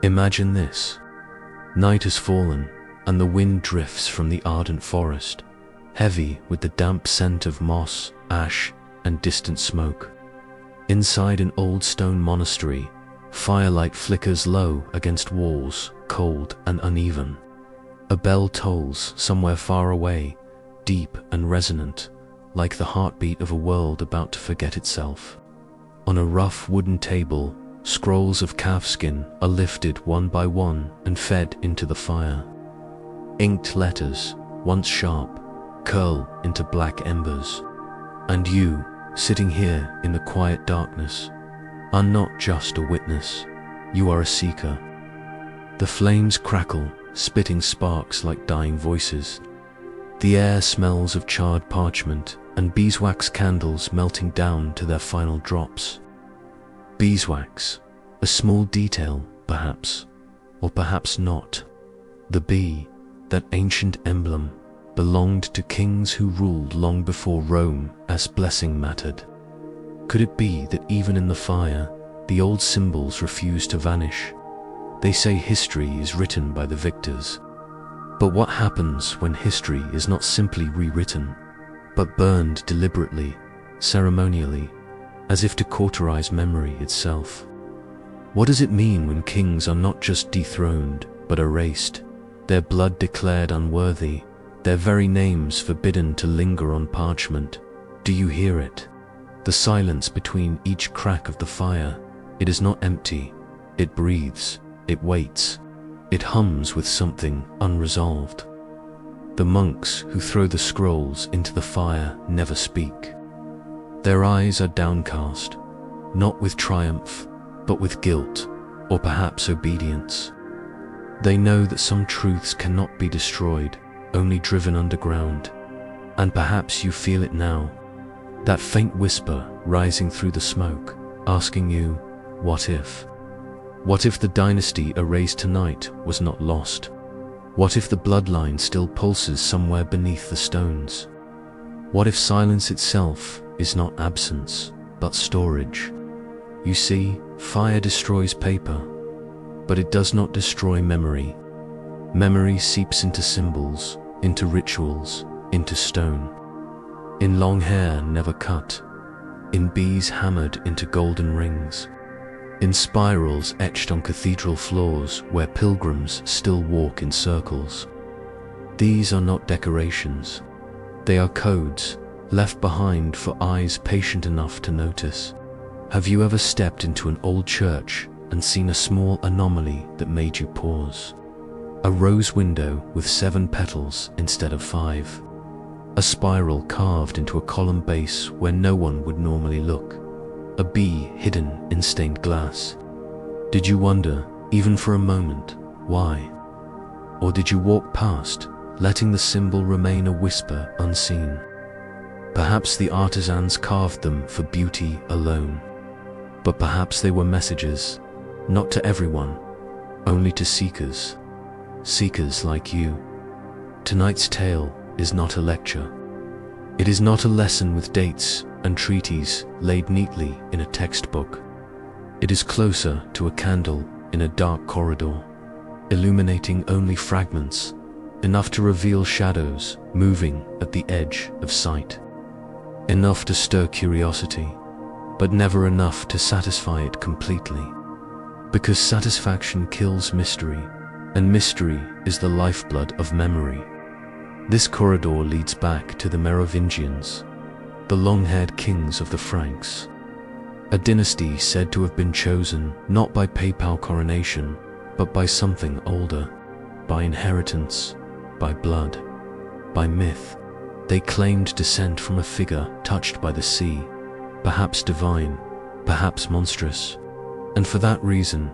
Imagine this. Night has fallen, and the wind drifts from the ardent forest, heavy with the damp scent of moss, ash, and distant smoke. Inside an old stone monastery, firelight flickers low against walls, cold and uneven. A bell tolls somewhere far away, deep and resonant, like the heartbeat of a world about to forget itself. On a rough wooden table, scrolls of calfskin are lifted one by one and fed into the fire. Inked letters, once sharp, curl into black embers. And you, sitting here in the quiet darkness, are not just a witness, you are a seeker. The flames crackle, spitting sparks like dying voices. The air smells of charred parchment and beeswax candles melting down to their final drops. Beeswax, a small detail, perhaps, or perhaps not. The bee, that ancient emblem, belonged to kings who ruled long before Rome as blessing mattered. Could it be that even in the fire, the old symbols refuse to vanish? They say history is written by the victors. But what happens when history is not simply rewritten, but burned deliberately, ceremonially, as if to cauterize memory itself? What does it mean when kings are not just dethroned, but erased, their blood declared unworthy, their very names forbidden to linger on parchment? Do you hear it? The silence between each crack of the fire. It is not empty. It breathes. It waits. It hums with something unresolved. The monks who throw the scrolls into the fire never speak. Their eyes are downcast, not with triumph, but with guilt, or perhaps obedience. They know that some truths cannot be destroyed, only driven underground. And perhaps you feel it now, that faint whisper rising through the smoke, asking you, what if? What if the dynasty erased tonight was not lost? What if the bloodline still pulses somewhere beneath the stones? What if silence itself is not absence, but storage? You see, fire destroys paper, but it does not destroy memory. Memory seeps into symbols, into rituals, into stone. In long hair never cut, in bees hammered into golden rings, in spirals etched on cathedral floors where pilgrims still walk in circles. These are not decorations. They are codes left behind for eyes patient enough to notice. Have you ever stepped into an old church and seen a small anomaly that made you pause? A rose window with 7 petals instead of 5. A spiral carved into a column base where no one would normally look. A bee hidden in stained glass. Did you wonder, even for a moment, why? Or did you walk past, letting the symbol remain a whisper unseen? Perhaps the artisans carved them for beauty alone. But perhaps they were messages, not to everyone, only to seekers. Seekers like you. Tonight's tale is not a lecture. It is not a lesson with dates and treaties laid neatly in a textbook. It is closer to a candle in a dark corridor, illuminating only fragments, enough to reveal shadows moving at the edge of sight. Enough to stir curiosity, but never enough to satisfy it completely. Because satisfaction kills mystery, and mystery is the lifeblood of memory. This corridor leads back to the Merovingians, the long-haired kings of the Franks, a dynasty said to have been chosen not by papal coronation, but by something older, by inheritance, by blood, by myth. They claimed descent from a figure touched by the sea, perhaps divine, perhaps monstrous, and for that reason,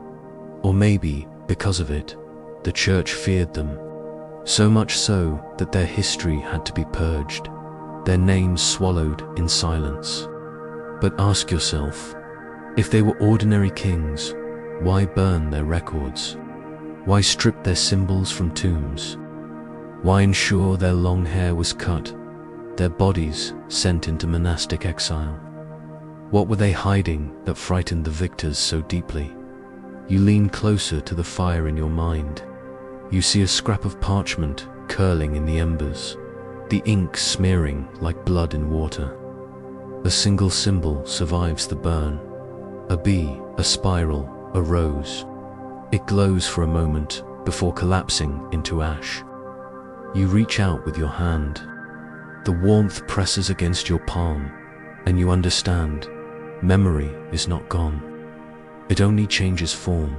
or maybe because of it, the church feared them. So much so that their history had to be purged, their names swallowed in silence. But ask yourself, if they were ordinary kings, why burn their records? Why strip their symbols from tombs? Why ensure their long hair was cut, their bodies sent into monastic exile? What were they hiding that frightened the victors so deeply? You lean closer to the fire in your mind. You see a scrap of parchment curling in the embers, the ink smearing like blood in water. A single symbol survives the burn. A bee, a spiral, a rose. It glows for a moment before collapsing into ash. You reach out with your hand. The warmth presses against your palm, and you understand, memory is not gone. It only changes form.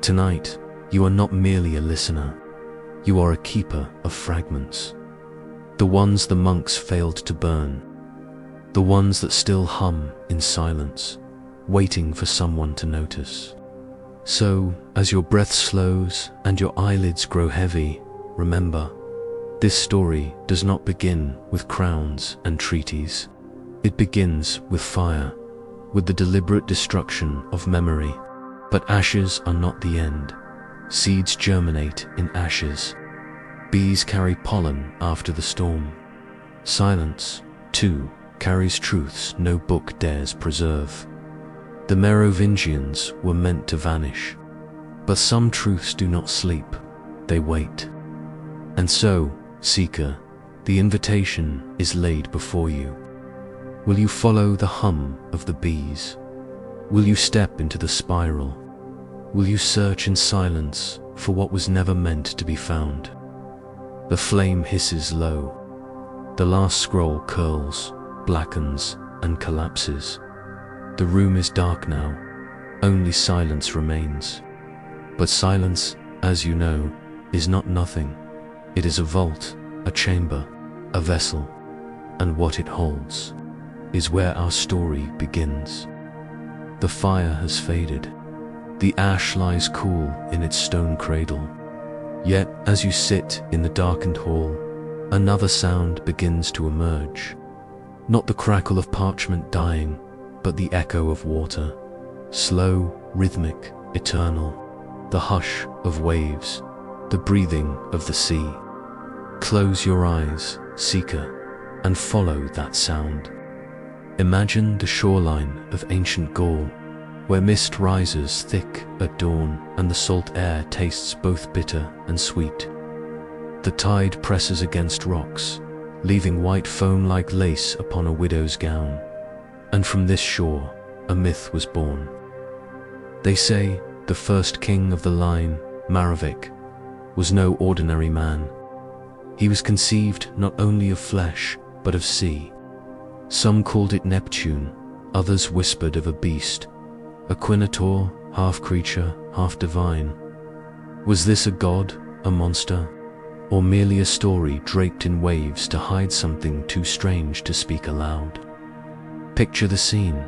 Tonight, you are not merely a listener. You are a keeper of fragments. The ones the monks failed to burn. The ones that still hum in silence, waiting for someone to notice. So, as your breath slows and your eyelids grow heavy, remember, this story does not begin with crowns and treaties. It begins with fire, with the deliberate destruction of memory. But ashes are not the end. Seeds germinate in ashes. Bees carry pollen after the storm. Silence, too, carries truths no book dares preserve. The Merovingians were meant to vanish. But some truths do not sleep, they wait. And so, seeker, the invitation is laid before you. Will you follow the hum of the bees? Will you step into the spiral? Will you search in silence for what was never meant to be found? The flame hisses low. The last scroll curls, blackens, and collapses. The room is dark now. Only silence remains. But silence, as you know, is not nothing. It is a vault, a chamber, a vessel, and what it holds is where our story begins. The fire has faded. The ash lies cool in its stone cradle. Yet, as you sit in the darkened hall, another sound begins to emerge. Not the crackle of parchment dying, but the echo of water. Slow, rhythmic, eternal. The hush of waves, the breathing of the sea. Close your eyes, seeker, and follow that sound. Imagine the shoreline of ancient Gaul, where mist rises thick at dawn and the salt air tastes both bitter and sweet. The tide presses against rocks, leaving white foam like lace upon a widow's gown. And from this shore, a myth was born. They say the first king of the line, Merovingian, was no ordinary man. He was conceived not only of flesh, but of sea. Some called it Neptune, others whispered of a beast, a quinator, half creature, half divine. Was this a god, a monster, or merely a story draped in waves to hide something too strange to speak aloud? Picture the scene.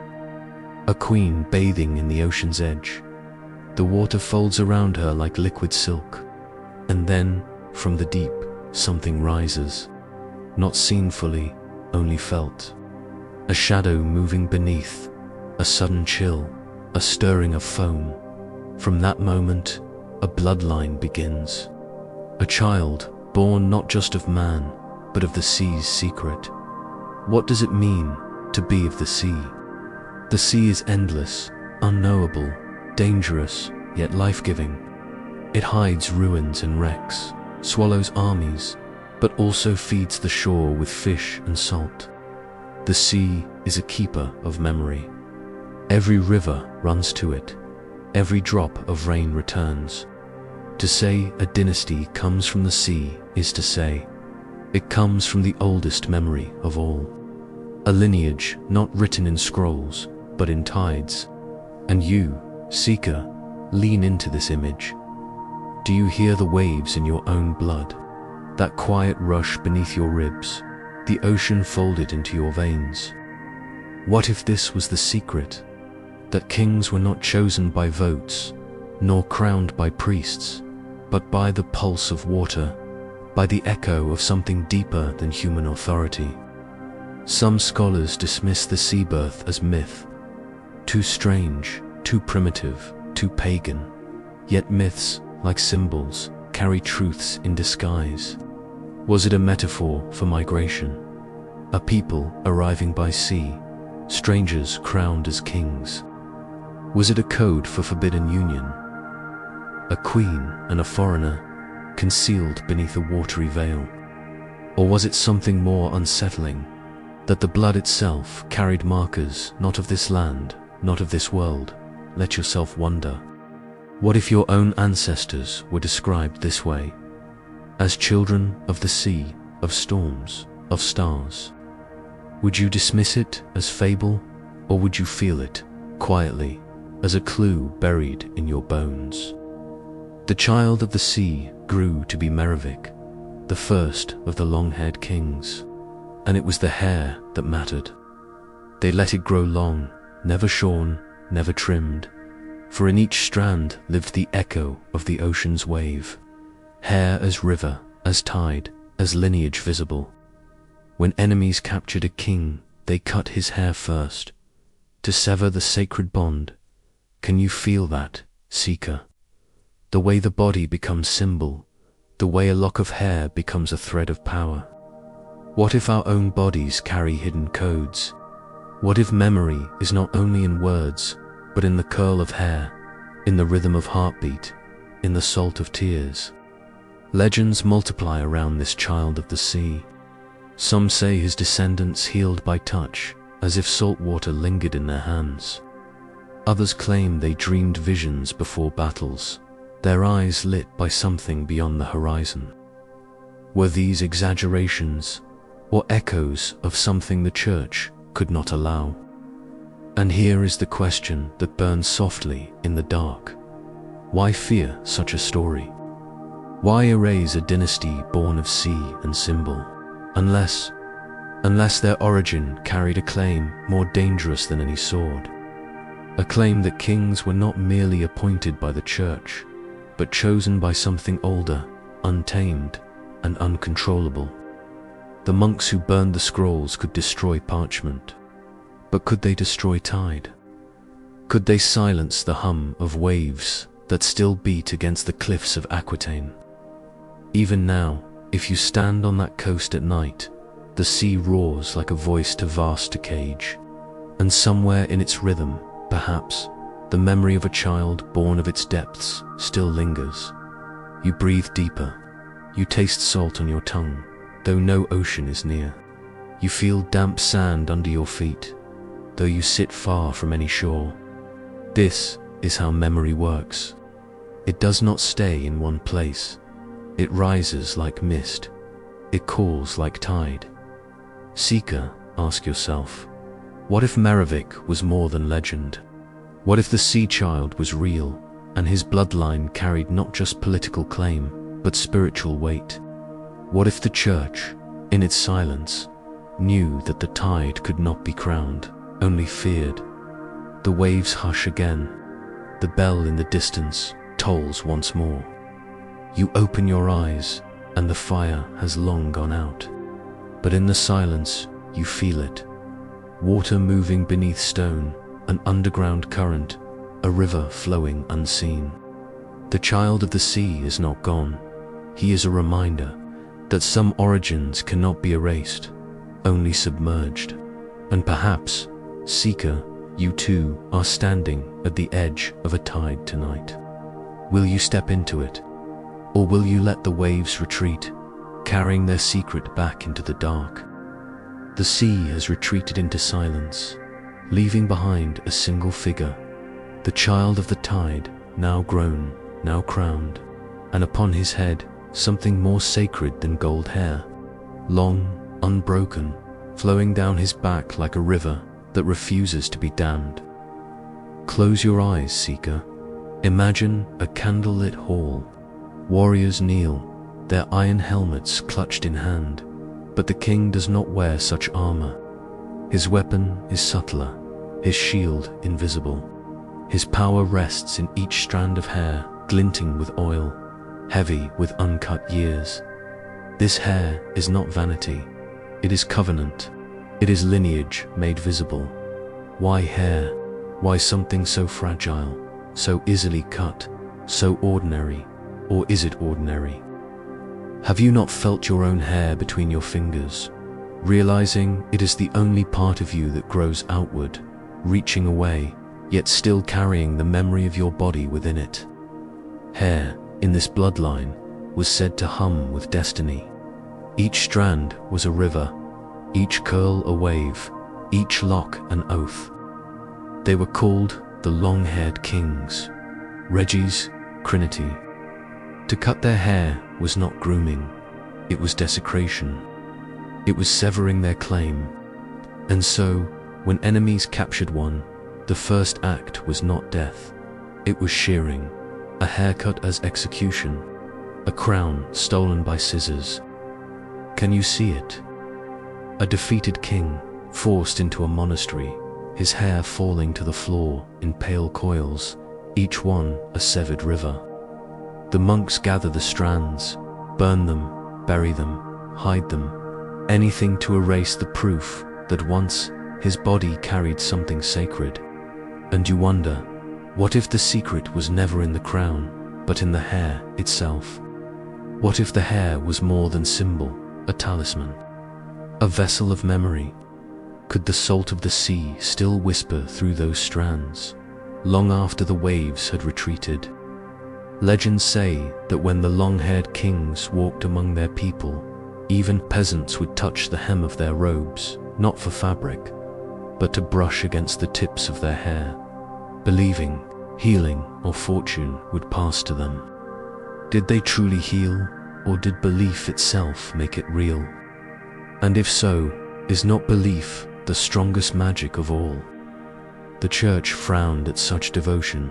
A queen bathing in the ocean's edge. The water folds around her like liquid silk. And then, from the deep, something rises. Not seen fully, only felt. A shadow moving beneath, a sudden chill, a stirring of foam. From that moment, a bloodline begins. A child born not just of man, but of the sea's secret. What does it mean to be of the sea? The sea is endless, unknowable, dangerous, yet life-giving. It hides ruins and wrecks, swallows armies, but also feeds the shore with fish and salt. The sea is a keeper of memory. Every river runs to it. Every drop of rain returns. To say a dynasty comes from the sea is to say it comes from the oldest memory of all. A lineage not written in scrolls, but in tides. And you, seeker, lean into this image. Do you hear the waves in your own blood? That quiet rush beneath your ribs, the ocean folded into your veins. What if this was the secret? That kings were not chosen by votes, nor crowned by priests, but by the pulse of water, by the echo of something deeper than human authority. Some scholars dismiss the sea birth as myth, too strange, too primitive, too pagan. Yet myths, like symbols, carry truths in disguise. Was it a metaphor for migration? A people arriving by sea, strangers crowned as kings? Was it a code for forbidden union? A queen and a foreigner concealed beneath a watery veil? Or was it something more unsettling, that the blood itself carried markers not of this land, not of this world? Let yourself wonder. What if your own ancestors were described this way, as children of the sea, of storms, of stars? Would you dismiss it as fable, or would you feel it, quietly, as a clue buried in your bones? The child of the sea grew to be Merovic, the first of the long-haired kings, and it was the hair that mattered. They let it grow long, never shorn, never trimmed, for in each strand lived the echo of the ocean's wave, hair as river, as tide, as lineage visible. When enemies captured a king, they cut his hair first, to sever the sacred bond. Can you feel that, seeker? The way the body becomes symbol, the way a lock of hair becomes a thread of power. What if our own bodies carry hidden codes? What if memory is not only in words, but in the curl of hair, in the rhythm of heartbeat, in the salt of tears? Legends multiply around this child of the sea. Some say his descendants healed by touch, as if salt water lingered in their hands. Others claim they dreamed visions before battles, their eyes lit by something beyond the horizon. Were these exaggerations, or echoes of something the church could not allow? And here is the question that burns softly in the dark. Why fear such a story? Why erase a dynasty born of sea and symbol? Unless their origin carried a claim more dangerous than any sword. A claim that kings were not merely appointed by the church, but chosen by something older, untamed, and uncontrollable. The monks who burned the scrolls could destroy parchment, but could they destroy tide? Could they silence the hum of waves that still beat against the cliffs of Aquitaine? Even now, if you stand on that coast at night, the sea roars like a voice too vast to cage, and somewhere in its rhythm, perhaps, the memory of a child born of its depths still lingers. You breathe deeper. You taste salt on your tongue, though no ocean is near. You feel damp sand under your feet, though you sit far from any shore. This is how memory works. It does not stay in one place. It rises like mist. It calls like tide. Seeker, ask yourself, what if Merovic was more than legend? What if the sea child was real, and his bloodline carried not just political claim, but spiritual weight? What if the church, in its silence, knew that the tide could not be crowned, only feared? The waves hush again. The bell in the distance tolls once more. You open your eyes, and the fire has long gone out. But in the silence, you feel it. Water moving beneath stone, an underground current, a river flowing unseen. The child of the sea is not gone. He is a reminder that some origins cannot be erased, only submerged. And perhaps, seeker, you too are standing at the edge of a tide tonight. Will you step into it? Or will you let the waves retreat, carrying their secret back into the dark? The sea has retreated into silence, leaving behind a single figure, the child of the tide, now grown, now crowned, and upon his head something more sacred than gold hair, long, unbroken, flowing down his back like a river that refuses to be dammed. Close your eyes, seeker. Imagine a candlelit hall. Warriors kneel, their iron helmets clutched in hand, but the king does not wear such armor. His weapon is subtler, his shield invisible. His power rests in each strand of hair, glinting with oil, heavy with uncut years. This hair is not vanity, it is covenant, it is lineage made visible. Why hair? Why something so fragile, so easily cut, so ordinary? Or is it ordinary? Have you not felt your own hair between your fingers, realizing it is the only part of you that grows outward, reaching away, yet still carrying the memory of your body within it. Hair, in this bloodline, was said to hum with destiny. Each strand was a river, each curl a wave, each lock an oath. They were called the long-haired kings, reges, crinity. To cut their hair was not grooming, it was desecration. It was severing their claim. And so, when enemies captured one, the first act was not death, it was shearing, a haircut as execution, a crown stolen by scissors. Can you see it? A defeated king, forced into a monastery, his hair falling to the floor in pale coils, each one a severed river. The monks gather the strands, burn them, bury them, hide them, anything to erase the proof that once his body carried something sacred. And you wonder, what if the secret was never in the crown, but in the hair itself? What if the hair was more than symbol, a talisman, a vessel of memory? Could the salt of the sea still whisper through those strands, long after the waves had retreated? Legends say that when the long-haired kings walked among their people, even peasants would touch the hem of their robes, not for fabric, but to brush against the tips of their hair, believing healing or fortune would pass to them. Did they truly heal, or did belief itself make it real? And if so, is not belief the strongest magic of all? The church frowned at such devotion.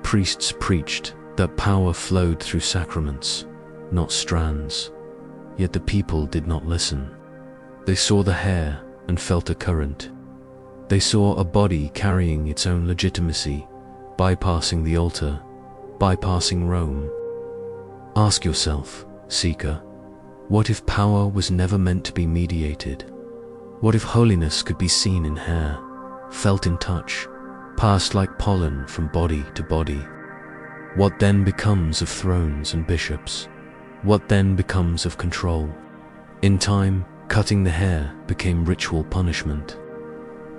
Priests preached that power flowed through sacraments, not strands. Yet the people did not listen. They saw the hair and felt a current. They saw a body carrying its own legitimacy, bypassing the altar, bypassing Rome. Ask yourself, seeker, what if power was never meant to be mediated? What if holiness could be seen in hair, felt in touch, passed like pollen from body to body? What then becomes of thrones and bishops? What then becomes of control? In time, cutting the hair became ritual punishment.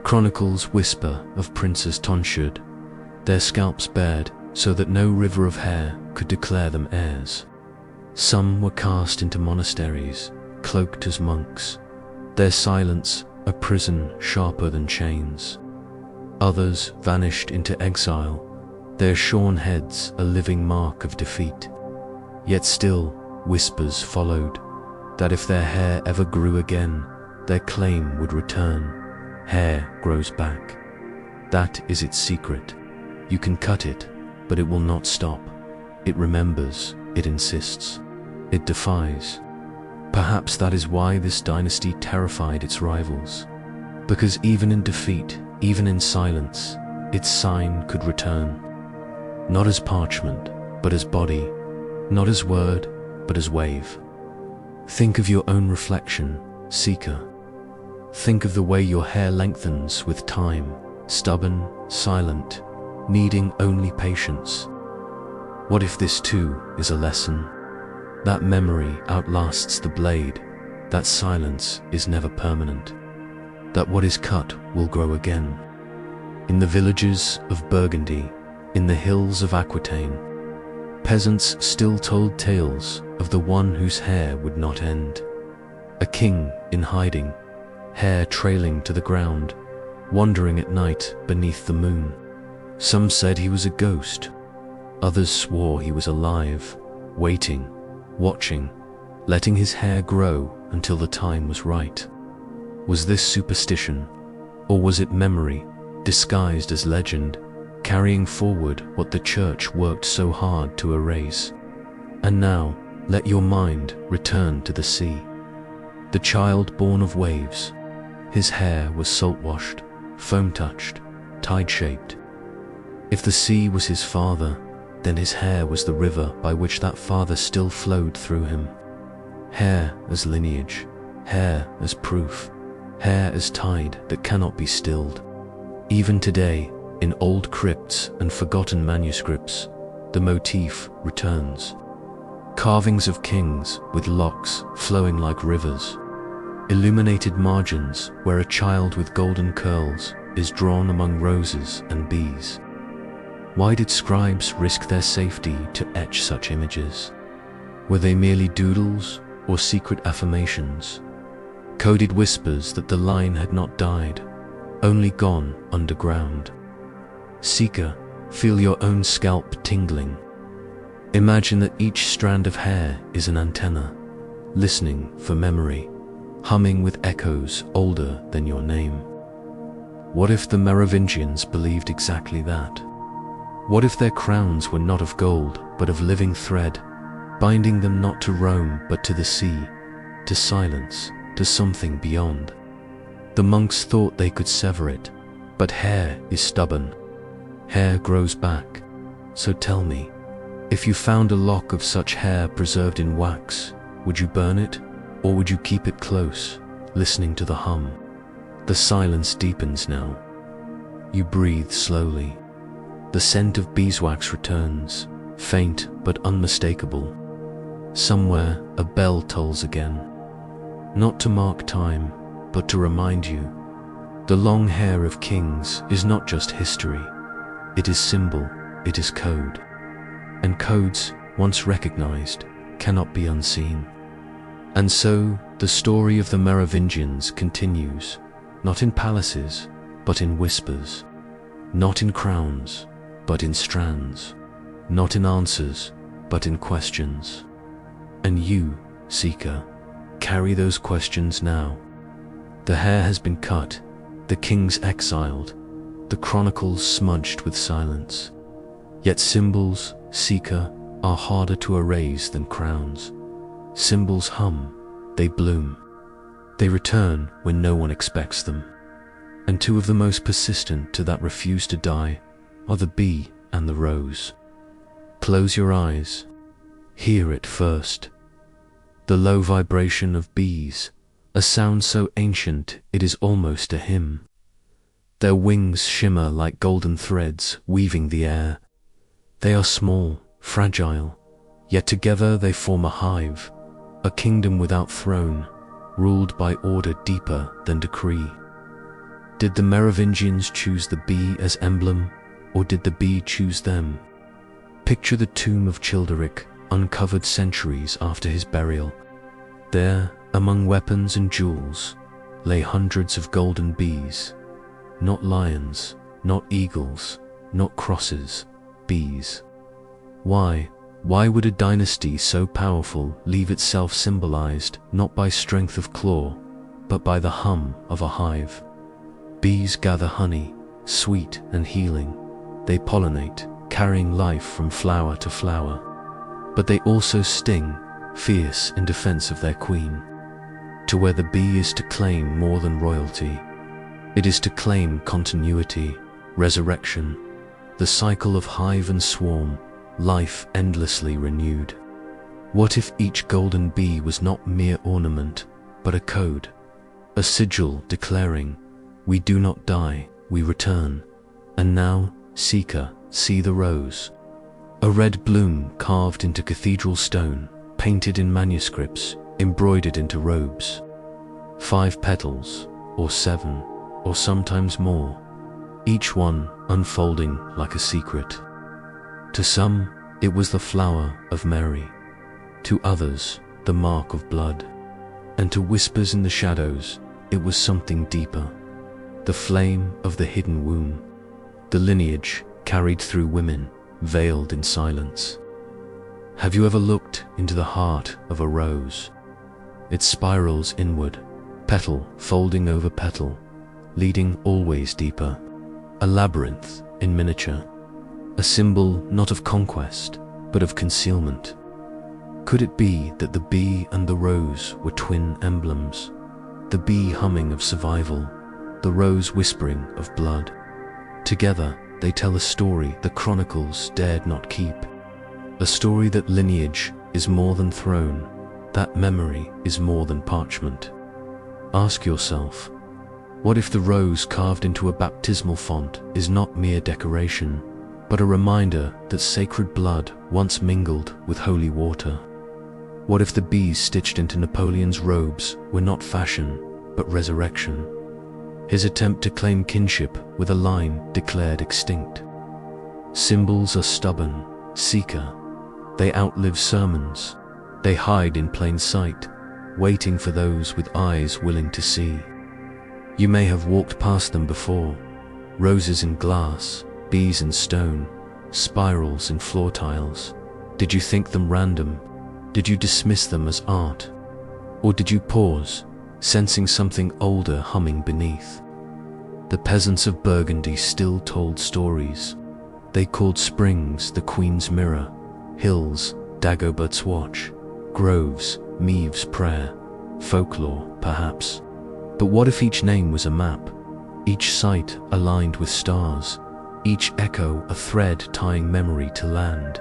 Chronicles whisper of princes tonsured, their scalps bared so that no river of hair could declare them heirs. Some were cast into monasteries, cloaked as monks, their silence a prison sharper than chains. Others vanished into exile, their shorn heads a living mark of defeat. Yet still, whispers followed, that if their hair ever grew again, their claim would return. Hair grows back. That is its secret. You can cut it, but it will not stop. It remembers, it insists, it defies. Perhaps that is why this dynasty terrified its rivals. Because even in defeat, even in silence, its sign could return. Not as parchment, but as body. Not as word, but as wave. Think of your own reflection, seeker. Think of the way your hair lengthens with time, stubborn, silent, needing only patience. What if this too is a lesson? That memory outlasts the blade, that silence is never permanent, that what is cut will grow again. In the villages of Burgundy, in the hills of Aquitaine, peasants still told tales of the one whose hair would not end. A king in hiding, hair trailing to the ground, wandering at night beneath the moon. Some said he was a ghost, others swore he was alive, waiting, watching, letting his hair grow until the time was right. Was this superstition, or was it memory, disguised as legend, carrying forward what the church worked so hard to erase? And now, let your mind return to the sea. The child born of waves, his hair was salt-washed, foam-touched, tide-shaped. If the sea was his father, then his hair was the river by which that father still flowed through him. Hair as lineage, hair as proof, hair as tide that cannot be stilled. Even today, in old crypts and forgotten manuscripts, the motif returns. Carvings of kings with locks flowing like rivers, illuminated margins where a child with golden curls is drawn among roses and bees. Why did scribes risk their safety to etch such images? Were they merely doodles or secret affirmations? Coded whispers that the line had not died, only gone underground. Seeker, feel your own scalp tingling. Imagine that each strand of hair is an antenna, listening for memory, humming with echoes older than your name. What if the Merovingians believed exactly that? What if their crowns were not of gold, but of living thread, binding them not to Rome, but to the sea, to silence, to something beyond? The monks thought they could sever it, but hair is stubborn. Hair grows back. So tell me, if you found a lock of such hair preserved in wax, would you burn it, or would you keep it close, listening to the hum? The silence deepens now. You breathe slowly. The scent of beeswax returns, faint but unmistakable. Somewhere a bell tolls again, not to mark time, but to remind you. The long hair of kings is not just history. It is symbol, it is code. And codes, once recognized, cannot be unseen. And so, the story of the Merovingians continues, not in palaces, but in whispers, not in crowns, but in strands, not in answers, but in questions. And you, seeker, carry those questions now. The hair has been cut, the kings exiled, the chronicles smudged with silence. Yet symbols, seeker, are harder to erase than crowns. Symbols hum, they bloom. They return when no one expects them. And two of the most persistent to that refuse to die are the bee and the rose. Close your eyes. Hear it first. The low vibration of bees, a sound so ancient it is almost a hymn. Their wings shimmer like golden threads weaving the air. They are small, fragile, yet together they form a hive, a kingdom without throne, ruled by order deeper than decree. Did the Merovingians choose the bee as emblem, or did the bee choose them? Picture the tomb of Childeric, uncovered centuries after his burial. There, among weapons and jewels, lay hundreds of golden bees. Not lions, not eagles, not crosses, bees. Why would a dynasty so powerful leave itself symbolized not by strength of claw, but by the hum of a hive? Bees gather honey, sweet and healing. They pollinate, carrying life from flower to flower. But they also sting, fierce in defense of their queen. To where the bee is to claim more than royalty. It is to claim continuity, resurrection, the cycle of hive and swarm, life endlessly renewed. What if each golden bee was not mere ornament, but a code, a sigil declaring, we do not die, we return. And now, seeker, see the rose. A red bloom carved into cathedral stone, painted in manuscripts, embroidered into robes. 5 petals, or 7, or sometimes more, each one unfolding like a secret. To some, it was the flower of Mary. To others, the mark of blood. And to whispers in the shadows, it was something deeper. The flame of the hidden womb. The lineage carried through women, veiled in silence. Have you ever looked into the heart of a rose? It spirals inward, petal folding over petal, leading always deeper. A labyrinth in miniature. A symbol not of conquest, but of concealment. Could it be that the bee and the rose were twin emblems? The bee humming of survival, the rose whispering of blood. Together, they tell a story the chronicles dared not keep. A story that lineage is more than throne, that memory is more than parchment. Ask yourself, what if the rose carved into a baptismal font is not mere decoration, but a reminder that sacred blood once mingled with holy water? What if the bees stitched into Napoleon's robes were not fashion, but resurrection? his attempt to claim kinship with a line declared extinct. Symbols are stubborn, seeker. They outlive sermons. They hide in plain sight, waiting for those with eyes willing to see. You may have walked past them before. Roses in glass, bees in stone, spirals in floor tiles. Did you think them random? Did you dismiss them as art? Or did you pause, sensing something older humming beneath? The peasants of Burgundy still told stories. They called springs the Queen's Mirror, hills Dagobert's Watch, groves Maeve's Prayer, folklore perhaps. But what if each name was a map, each site aligned with stars, each echo a thread tying memory to land?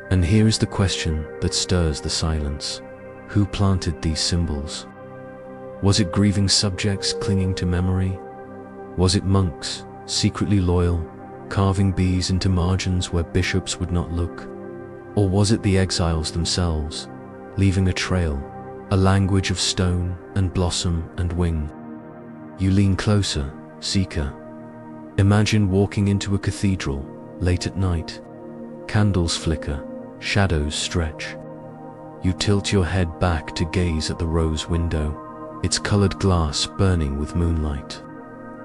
And here is the question that stirs the silence. Who planted these symbols? Was it grieving subjects clinging to memory? Was it monks, secretly loyal, carving bees into margins where bishops would not look? Or was it the exiles themselves, leaving a trail, a language of stone and blossom and wing? You lean closer, seeker. Imagine walking into a cathedral late at night. Candles flicker, shadows stretch. You tilt your head back to gaze at the rose window, its colored glass burning with moonlight.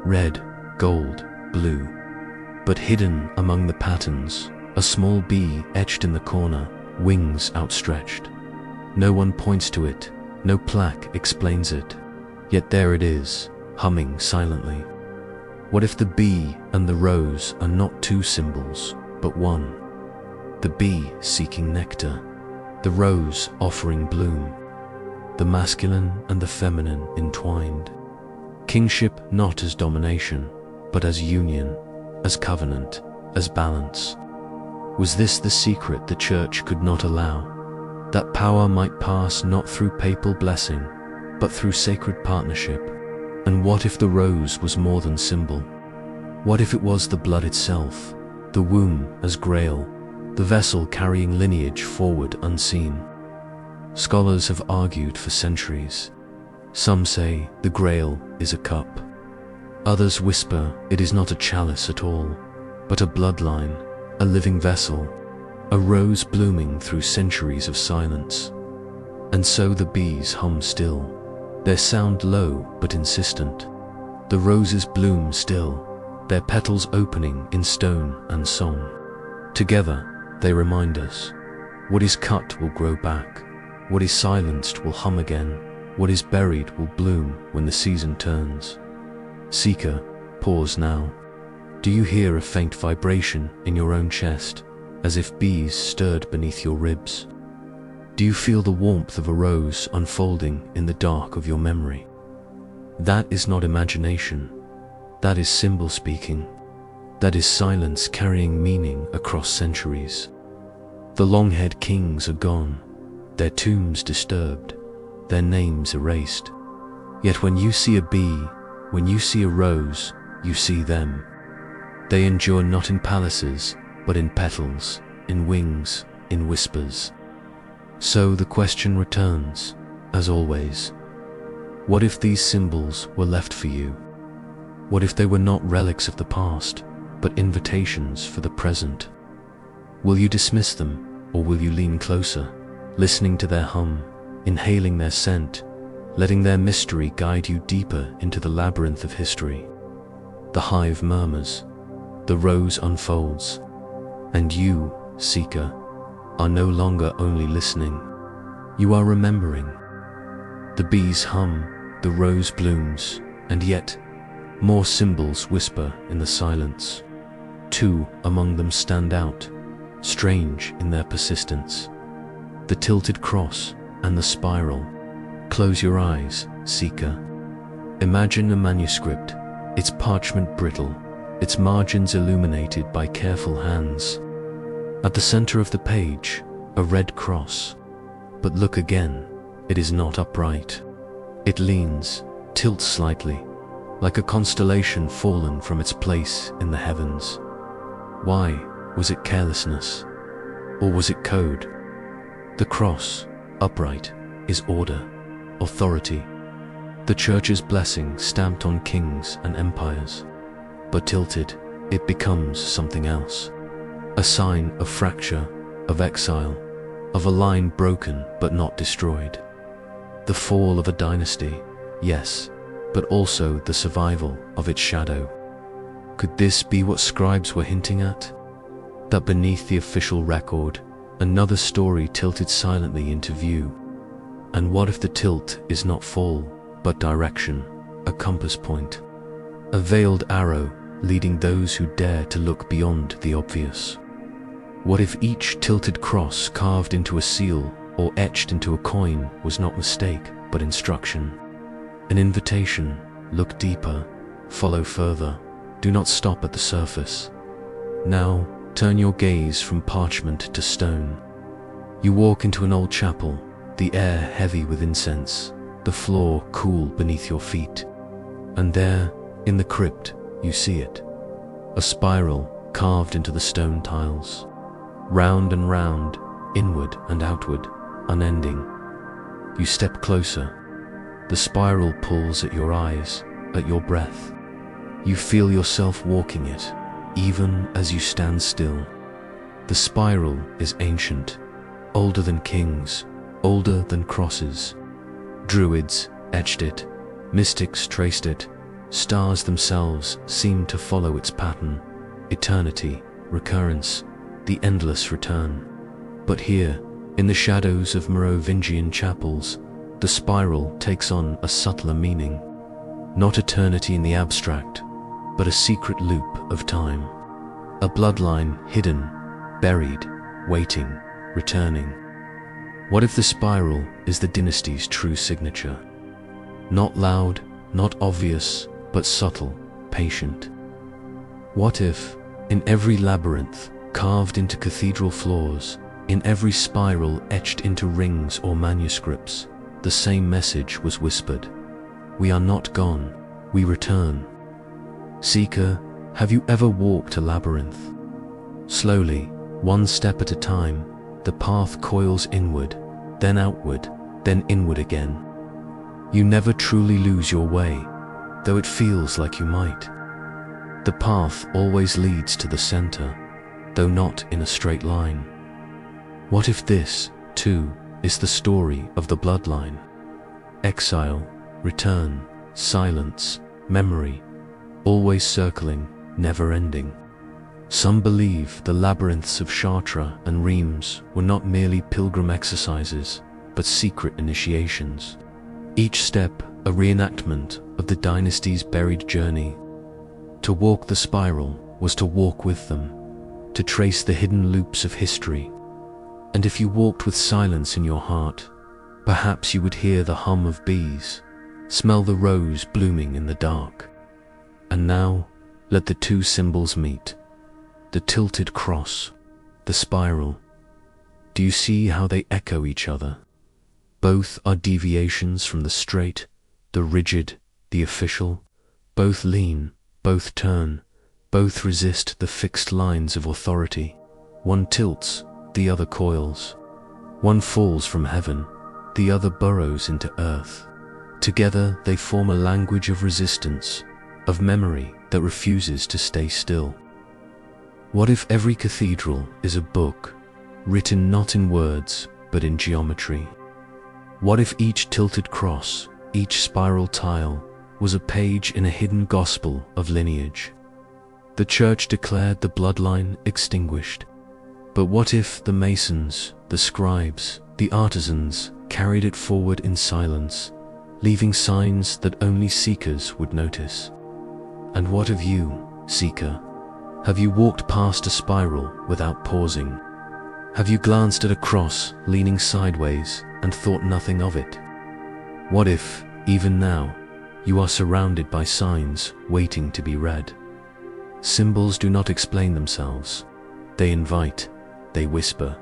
Red, gold, blue. But hidden among the patterns, a small bee etched in the corner, wings outstretched. No one points to it, no plaque explains it. Yet there it is, humming silently. What if the bee and the rose are not two symbols, but one? The bee seeking nectar, the rose offering bloom, the masculine and the feminine entwined. Kingship not as domination, but as union, as covenant, as balance. Was this the secret the church could not allow? That power might pass not through papal blessing, but through sacred partnership. And what if the rose was more than symbol? What if it was the blood itself, the womb as grail, the vessel carrying lineage forward unseen? Scholars have argued for centuries. Some say the grail is a cup. Others whisper it is not a chalice at all, but a bloodline, a living vessel, a rose blooming through centuries of silence. And so the bees hum still, their sound low but insistent. The roses bloom still, their petals opening in stone and song. Together they remind us, what is cut will grow back, what is silenced will hum again, what is buried will bloom when the season turns. Seeker, pause now. Do you hear a faint vibration in your own chest, as if bees stirred beneath your ribs? Do you feel the warmth of a rose unfolding in the dark of your memory? That is not imagination. That is symbol speaking. That is silence carrying meaning across centuries. The long-haired kings are gone, their tombs disturbed, their names erased. Yet when you see a bee, when you see a rose, you see them. They endure not in palaces, but in petals, in wings, in whispers. So the question returns, as always. What if these symbols were left for you? What if they were not relics of the past, but invitations for the present? Will you dismiss them, or will you lean closer, listening to their hum, inhaling their scent, letting their mystery guide you deeper into the labyrinth of history? The hive murmurs, the rose unfolds, and you, seeker, are no longer only listening, you are remembering. The bees hum, the rose blooms, and yet more symbols whisper in the silence. Two among them stand out, strange in their persistence. The tilted cross and the spiral. Close your eyes, seeker. Imagine a manuscript, its parchment brittle, its margins illuminated by careful hands. At the center of the page, a red cross. But look again, it is not upright. It leans, tilts slightly, like a constellation fallen from its place in the heavens. Why? Was it carelessness? Or was it code? The cross, upright, is order, authority. The Church's blessing stamped on kings and empires. But tilted, it becomes something else. A sign of fracture, of exile, of a line broken but not destroyed. The fall of a dynasty, yes, but also the survival of its shadow. Could this be what scribes were hinting at? That beneath the official record, another story tilted silently into view. And what if the tilt is not fall, but direction, a compass point? A veiled arrow leading those who dare to look beyond the obvious. What if each tilted cross carved into a seal or etched into a coin was not mistake, but instruction? An invitation, look deeper, follow further, do not stop at the surface. Now, turn your gaze from parchment to stone. You walk into an old chapel, the air heavy with incense, the floor cool beneath your feet. And there, in the crypt, you see it. A spiral carved into the stone tiles. Round and round, inward and outward, unending. You step closer. The spiral pulls at your eyes, at your breath. You feel yourself walking it, even as you stand still. The spiral is ancient, older than kings, older than crosses. Druids etched it, mystics traced it, stars themselves seemed to follow its pattern. Eternity, recurrence, the endless return. But here, in the shadows of Merovingian chapels, the spiral takes on a subtler meaning. Not eternity in the abstract, but a secret loop of time. A bloodline hidden, buried, waiting, returning. What if the spiral is the dynasty's true signature? Not loud, not obvious, but subtle, patient. What if, in every labyrinth, carved into cathedral floors, in every spiral etched into rings or manuscripts, the same message was whispered? We are not gone, we return. Seeker, have you ever walked a labyrinth? Slowly, one step at a time, the path coils inward, then outward, then inward again. You never truly lose your way, though it feels like you might. The path always leads to the center, though not in a straight line. What if this, too, is the story of the bloodline? Exile, return, silence, memory, always circling, never ending. Some believe the labyrinths of Chartres and Reims were not merely pilgrim exercises, but secret initiations. Each step a reenactment of the dynasty's buried journey. To walk the spiral was to walk with them, to trace the hidden loops of history. And if you walked with silence in your heart, perhaps you would hear the hum of bees, smell the rose blooming in the dark. And now, let the two symbols meet. The tilted cross, the spiral. Do you see how they echo each other? Both are deviations from the straight, the rigid, the official. Both lean, both turn, both resist the fixed lines of authority. One tilts, the other coils. One falls from heaven, the other burrows into earth. Together they form a language of resistance, of memory that refuses to stay still. What if every cathedral is a book, written not in words, but in geometry? What if each tilted cross, each spiral tile, was a page in a hidden gospel of lineage? The Church declared the bloodline extinguished. But what if the masons, the scribes, the artisans carried it forward in silence, leaving signs that only seekers would notice? And what of you, seeker? Have you walked past a spiral without pausing? Have you glanced at a cross leaning sideways and thought nothing of it? What if, even now, you are surrounded by signs waiting to be read? Symbols do not explain themselves. They invite, they whisper.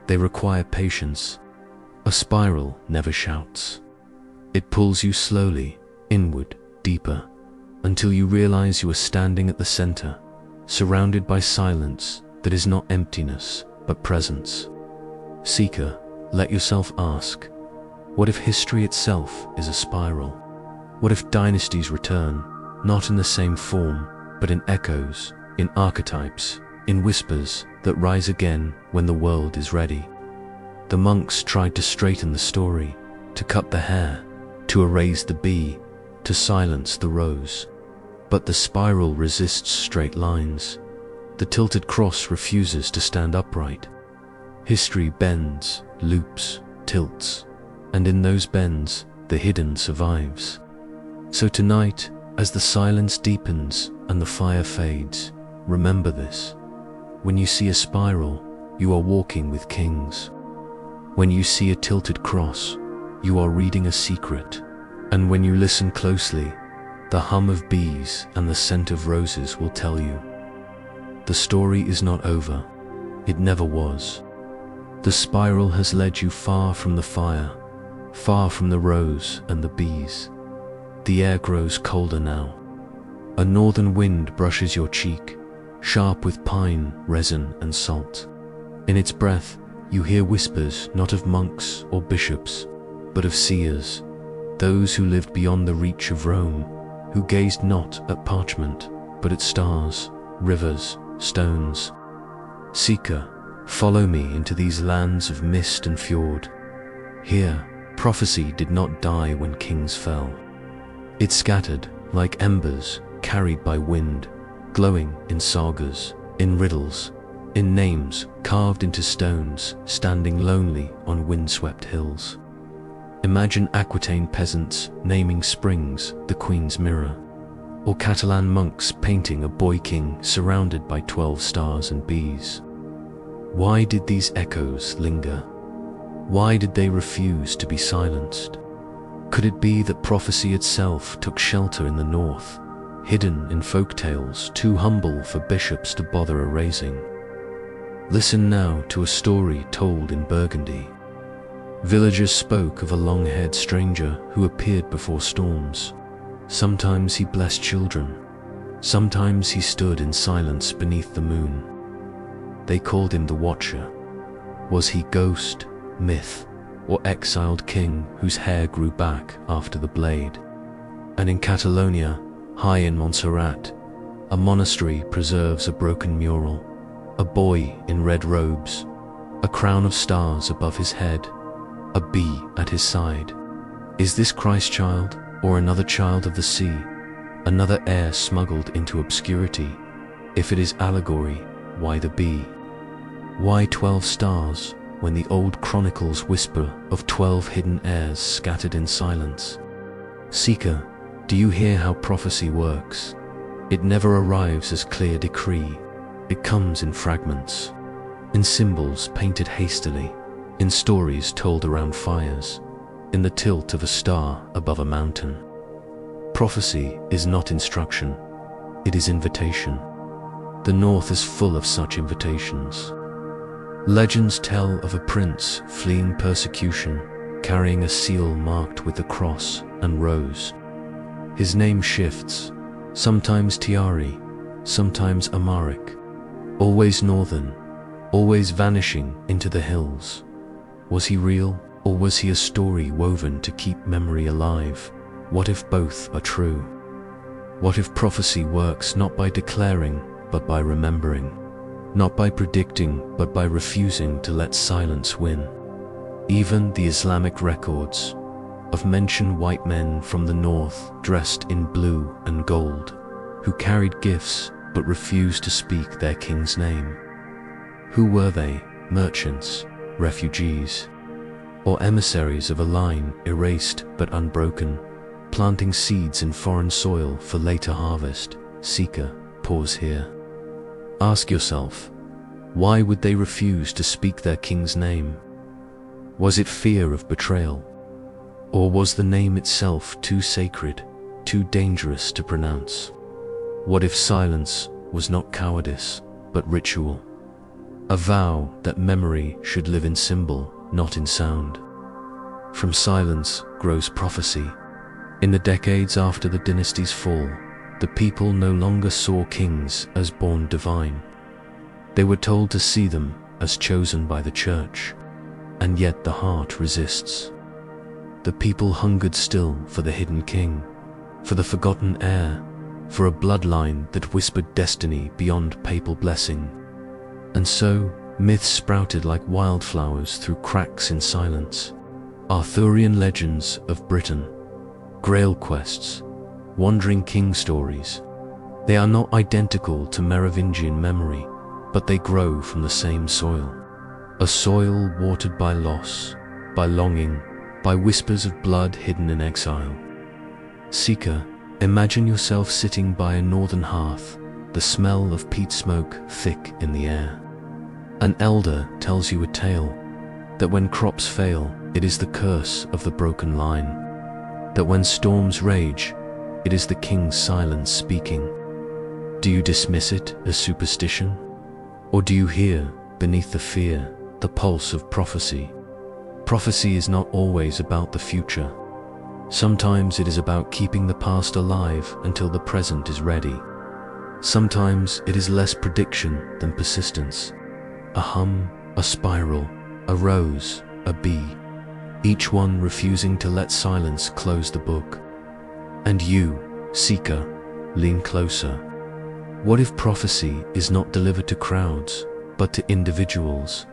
They require patience. A spiral never shouts. It pulls you slowly, inward, deeper, until you realize you are standing at the center, surrounded by silence that is not emptiness, but presence. Seeker, let yourself ask, what if history itself is a spiral? What if dynasties return, not in the same form, but in echoes, in archetypes, in whispers that rise again when the world is ready? The monks tried to straighten the story, to cut the hair, to erase the bee, to silence the rose. But the spiral resists straight lines. The tilted cross refuses to stand upright. History bends, loops, tilts, and in those bends, the hidden survives. So tonight, as the silence deepens and the fire fades, remember this. When you see a spiral, you are walking with kings. When you see a tilted cross, you are reading a secret. And when you listen closely, the hum of bees and the scent of roses will tell you. The story is not over. It never was. The spiral has led you far from the fire, far from the rose and the bees. The air grows colder now. A northern wind brushes your cheek, sharp with pine, resin, and salt. In its breath, you hear whispers not of monks or bishops, but of seers, those who lived beyond the reach of Rome, who gazed not at parchment, but at stars, rivers, stones. Seeker, follow me into these lands of mist and fjord. Here, prophecy did not die when kings fell. It scattered like embers carried by wind, glowing in sagas, in riddles, in names carved into stones, standing lonely on windswept hills. Imagine Aquitaine peasants naming springs the Queen's mirror, or Catalan monks painting a boy king surrounded by 12 stars and bees. Why did these echoes linger? Why did they refuse to be silenced? Could it be that prophecy itself took shelter in the north, hidden in folktales too humble for bishops to bother erasing? Listen now to a story told in Burgundy. Villagers spoke of a long-haired stranger who appeared before storms. Sometimes he blessed children. Sometimes he stood in silence beneath the moon. They called him the Watcher. Was he ghost, myth, or exiled king whose hair grew back after the blade? And in Catalonia, high in Montserrat, a monastery preserves a broken mural, a boy in red robes, a crown of stars above his head, a bee at his side. Is this Christ child, or another child of the sea, another heir smuggled into obscurity? If it is allegory, why the bee? Why 12 stars, when the old chronicles whisper of 12 hidden heirs scattered in silence? Seeker, do you hear how prophecy works? It never arrives as clear decree. It comes in fragments, in symbols painted hastily, in stories told around fires, in the tilt of a star above a mountain. Prophecy is not instruction, it is invitation. The north is full of such invitations. Legends tell of a prince fleeing persecution, carrying a seal marked with the cross and rose. His name shifts, sometimes Tiari, sometimes Amaric, always northern, always vanishing into the hills. Was he real, or was he a story woven to keep memory alive? What if both are true? What if prophecy works not by declaring, but by remembering? Not by predicting, but by refusing to let silence win? Even the Islamic records of mention white men from the north dressed in blue and gold, who carried gifts but refused to speak their king's name. Who were they? Merchants, refugees, or emissaries of a line erased but unbroken, planting seeds in foreign soil for later harvest? Seeker, pause here. Ask yourself, why would they refuse to speak their king's name? Was it fear of betrayal? Or was the name itself too sacred, too dangerous to pronounce? What if silence was not cowardice, but ritual? A vow that memory should live in symbol, not in sound. From silence grows prophecy. In the decades after the dynasty's fall, the people no longer saw kings as born divine. They were told to see them as chosen by the church, and yet the heart resists. The people hungered still for the hidden king, for the forgotten heir, for a bloodline that whispered destiny beyond papal blessing. And so, myths sprouted like wildflowers through cracks in silence. Arthurian legends of Britain, Grail quests, wandering king stories. They are not identical to Merovingian memory, but they grow from the same soil. A soil watered by loss, by longing, by whispers of blood hidden in exile. Seeker, imagine yourself sitting by a northern hearth, the smell of peat smoke thick in the air. An elder tells you a tale, that when crops fail, it is the curse of the broken line, that when storms rage, it is the king's silence speaking. Do you dismiss it as superstition? Or do you hear, beneath the fear, the pulse of prophecy? Prophecy is not always about the future. Sometimes it is about keeping the past alive until the present is ready. Sometimes it is less prediction than persistence. A hum, a spiral, a rose, a bee, each one refusing to let silence close the book. And you, seeker, lean closer. What if prophecy is not delivered to crowds, but to individuals?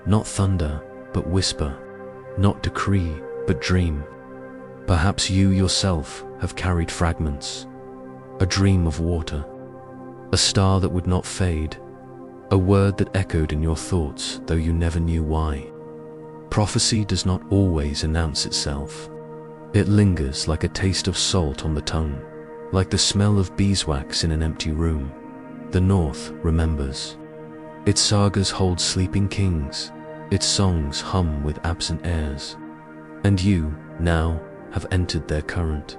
Not thunder, but whisper. Not decree, but dream. Perhaps you yourself have carried fragments. A dream of water. A star that would not fade. A word that echoed in your thoughts, though you never knew why. Prophecy does not always announce itself. It lingers like a taste of salt on the tongue, like the smell of beeswax in an empty room. The North remembers. Its sagas hold sleeping kings, its songs hum with absent airs. And you, now, have entered their current.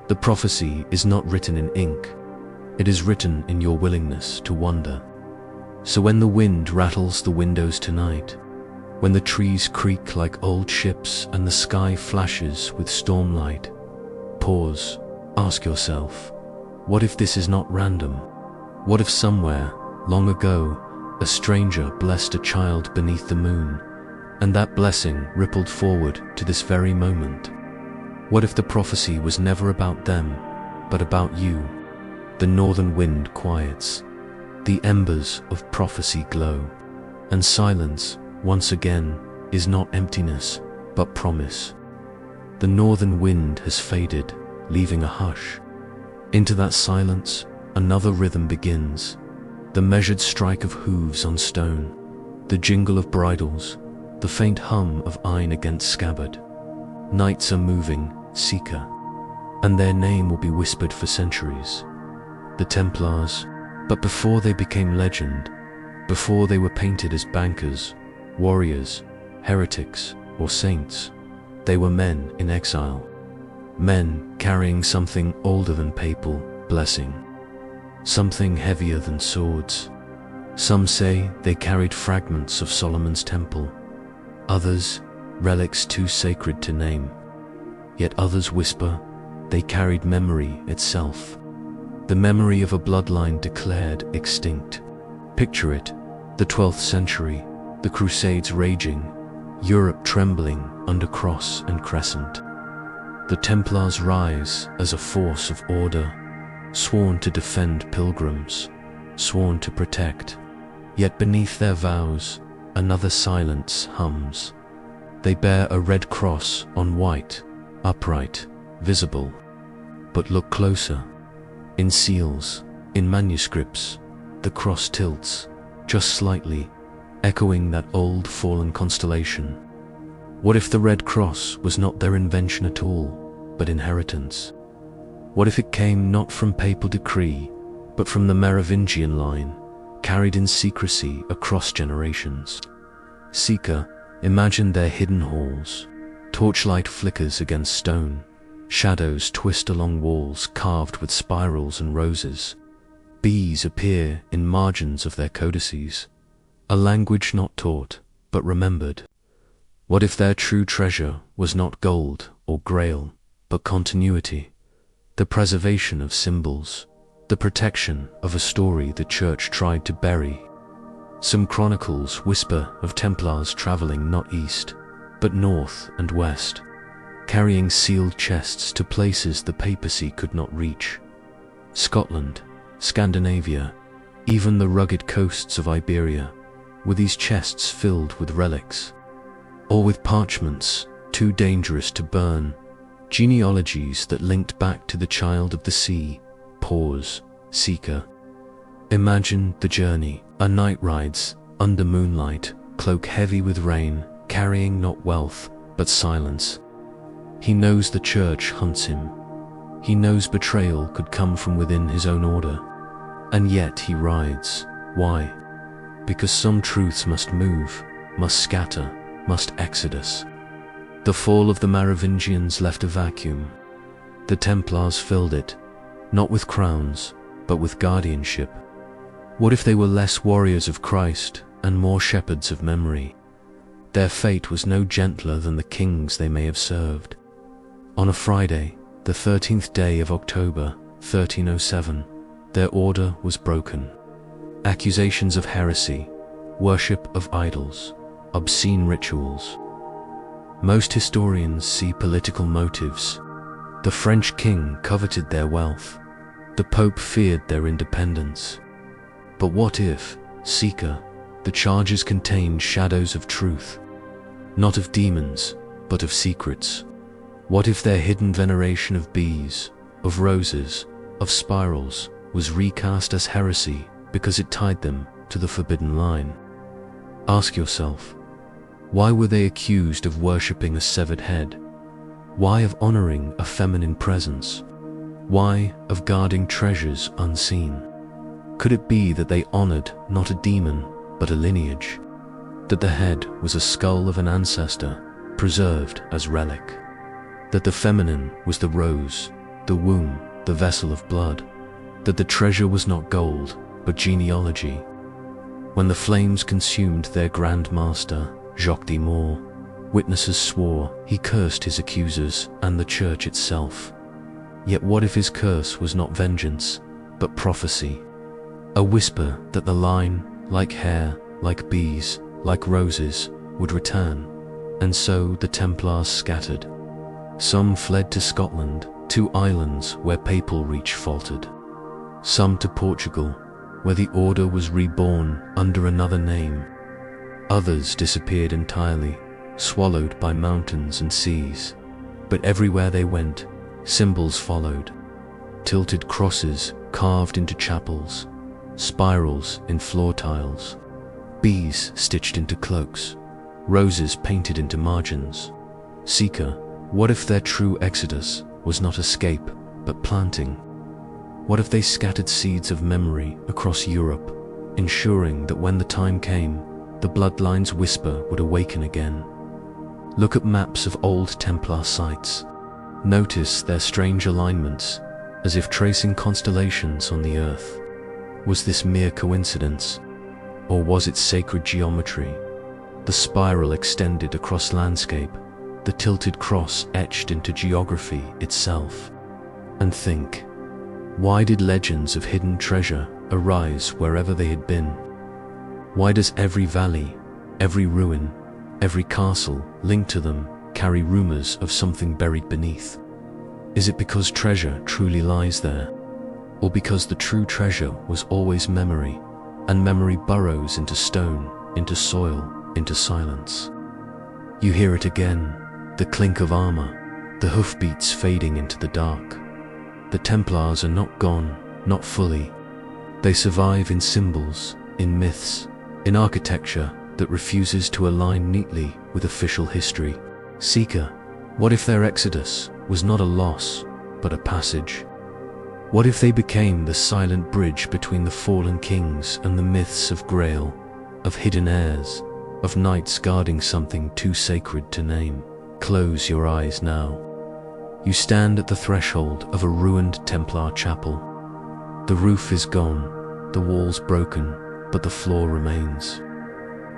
The prophecy is not written in ink, it is written in your willingness to wonder. So when the wind rattles the windows tonight, when the trees creak like old ships and the sky flashes with stormlight, pause, ask yourself, what if this is not random? What if somewhere, long ago, a stranger blessed a child beneath the moon, and that blessing rippled forward to this very moment? What if the prophecy was never about them, but about you? The northern wind quiets, the embers of prophecy glow, and silence, once again, is not emptiness, but promise. The northern wind has faded, leaving a hush. Into that silence, another rhythm begins, the measured strike of hooves on stone, the jingle of bridles, the faint hum of iron against scabbard. Knights are moving, seeker, and their name will be whispered for centuries. The Templars, but before they became legend, before they were painted as bankers, warriors, heretics, or saints, they were men in exile. Men carrying something older than papal blessing, something heavier than swords. Some say they carried fragments of Solomon's temple, others relics too sacred to name. Yet others whisper they carried memory itself, the memory of a bloodline declared extinct. Picture it, the 12th century, the Crusades raging, Europe trembling under cross and crescent. The Templars rise as a force of order, sworn to defend pilgrims, sworn to protect. Yet beneath their vows, another silence hums. They bear a red cross on white, upright, visible. But look closer. In seals, in manuscripts, the cross tilts, just slightly, echoing that old fallen constellation. What if the red cross was not their invention at all, but inheritance? What if it came not from papal decree, but from the Merovingian line, carried in secrecy across generations? Seeker, imagine their hidden halls. Torchlight flickers against stone. Shadows twist along walls carved with spirals and roses. Bees appear in margins of their codices. A language not taught, but remembered. What if their true treasure was not gold or grail, but continuity? The preservation of symbols, the protection of a story the church tried to bury. Some chronicles whisper of Templars traveling not east, but north and west. carrying sealed chests to places the papacy could not reach. Scotland, Scandinavia, even the rugged coasts of Iberia, were these chests filled with relics, or with parchments too dangerous to burn, genealogies that linked back to the child of the sea. Pause, seeker. Imagine the journey. A knight rides, under moonlight, cloak heavy with rain, carrying not wealth, but silence. He knows the church hunts him. He knows betrayal could come from within his own order. And yet he rides. Why? Because some truths must move, must scatter, must exodus. The fall of the Merovingians left a vacuum. The Templars filled it, not with crowns, but with guardianship. What if they were less warriors of Christ and more shepherds of memory? Their fate was no gentler than the kings they may have served. On a Friday, the 13th day of October, 1307, their order was broken. Accusations of heresy, worship of idols, obscene rituals. Most historians see political motives. The French king coveted their wealth. The Pope feared their independence. But what if, seeker, the charges contained shadows of truth? Not of demons, but of secrets. What if their hidden veneration of bees, of roses, of spirals, was recast as heresy because it tied them to the forbidden line? Ask yourself, why were they accused of worshipping a severed head? Why of honoring a feminine presence? Why of guarding treasures unseen? Could it be that they honored not a demon, but a lineage? That the head was a skull of an ancestor, preserved as relic? That the feminine was the rose, the womb, the vessel of blood? That the treasure was not gold, but genealogy? When the flames consumed their Grand Master, Jacques de Moor, witnesses swore he cursed his accusers and the church itself. Yet what if his curse was not vengeance, but prophecy? A whisper that the line, like hair, like bees, like roses, would return. And so the Templars scattered. Some fled to Scotland, to islands where papal reach faltered. Some to Portugal, where the order was reborn under another name. Others disappeared entirely, swallowed by mountains and seas. But everywhere they went, symbols followed. Tilted crosses carved into chapels, spirals in floor tiles, bees stitched into cloaks, roses painted into margins. Seeker, what if their true exodus was not escape, but planting? What if they scattered seeds of memory across Europe, ensuring that when the time came, the bloodline's whisper would awaken again? Look at maps of old Templar sites. Notice their strange alignments, as if tracing constellations on the earth. Was this mere coincidence, or was it sacred geometry? The spiral extended across landscape, the tilted cross etched into geography itself. And think, why did legends of hidden treasure arise wherever they had been? Why does every valley, every ruin, every castle linked to them carry rumors of something buried beneath? Is it because treasure truly lies there? Or because the true treasure was always memory, and memory burrows into stone, into soil, into silence? You hear it again, the clink of armor, the hoofbeats fading into the dark. The Templars are not gone, not fully. They survive in symbols, in myths, in architecture that refuses to align neatly with official history. Seeker, what if their exodus was not a loss, but a passage? What if they became the silent bridge between the fallen kings and the myths of Grail, of hidden heirs, of knights guarding something too sacred to name? Close your eyes now. You stand at the threshold of a ruined Templar chapel. The roof is gone, the walls broken, but the floor remains.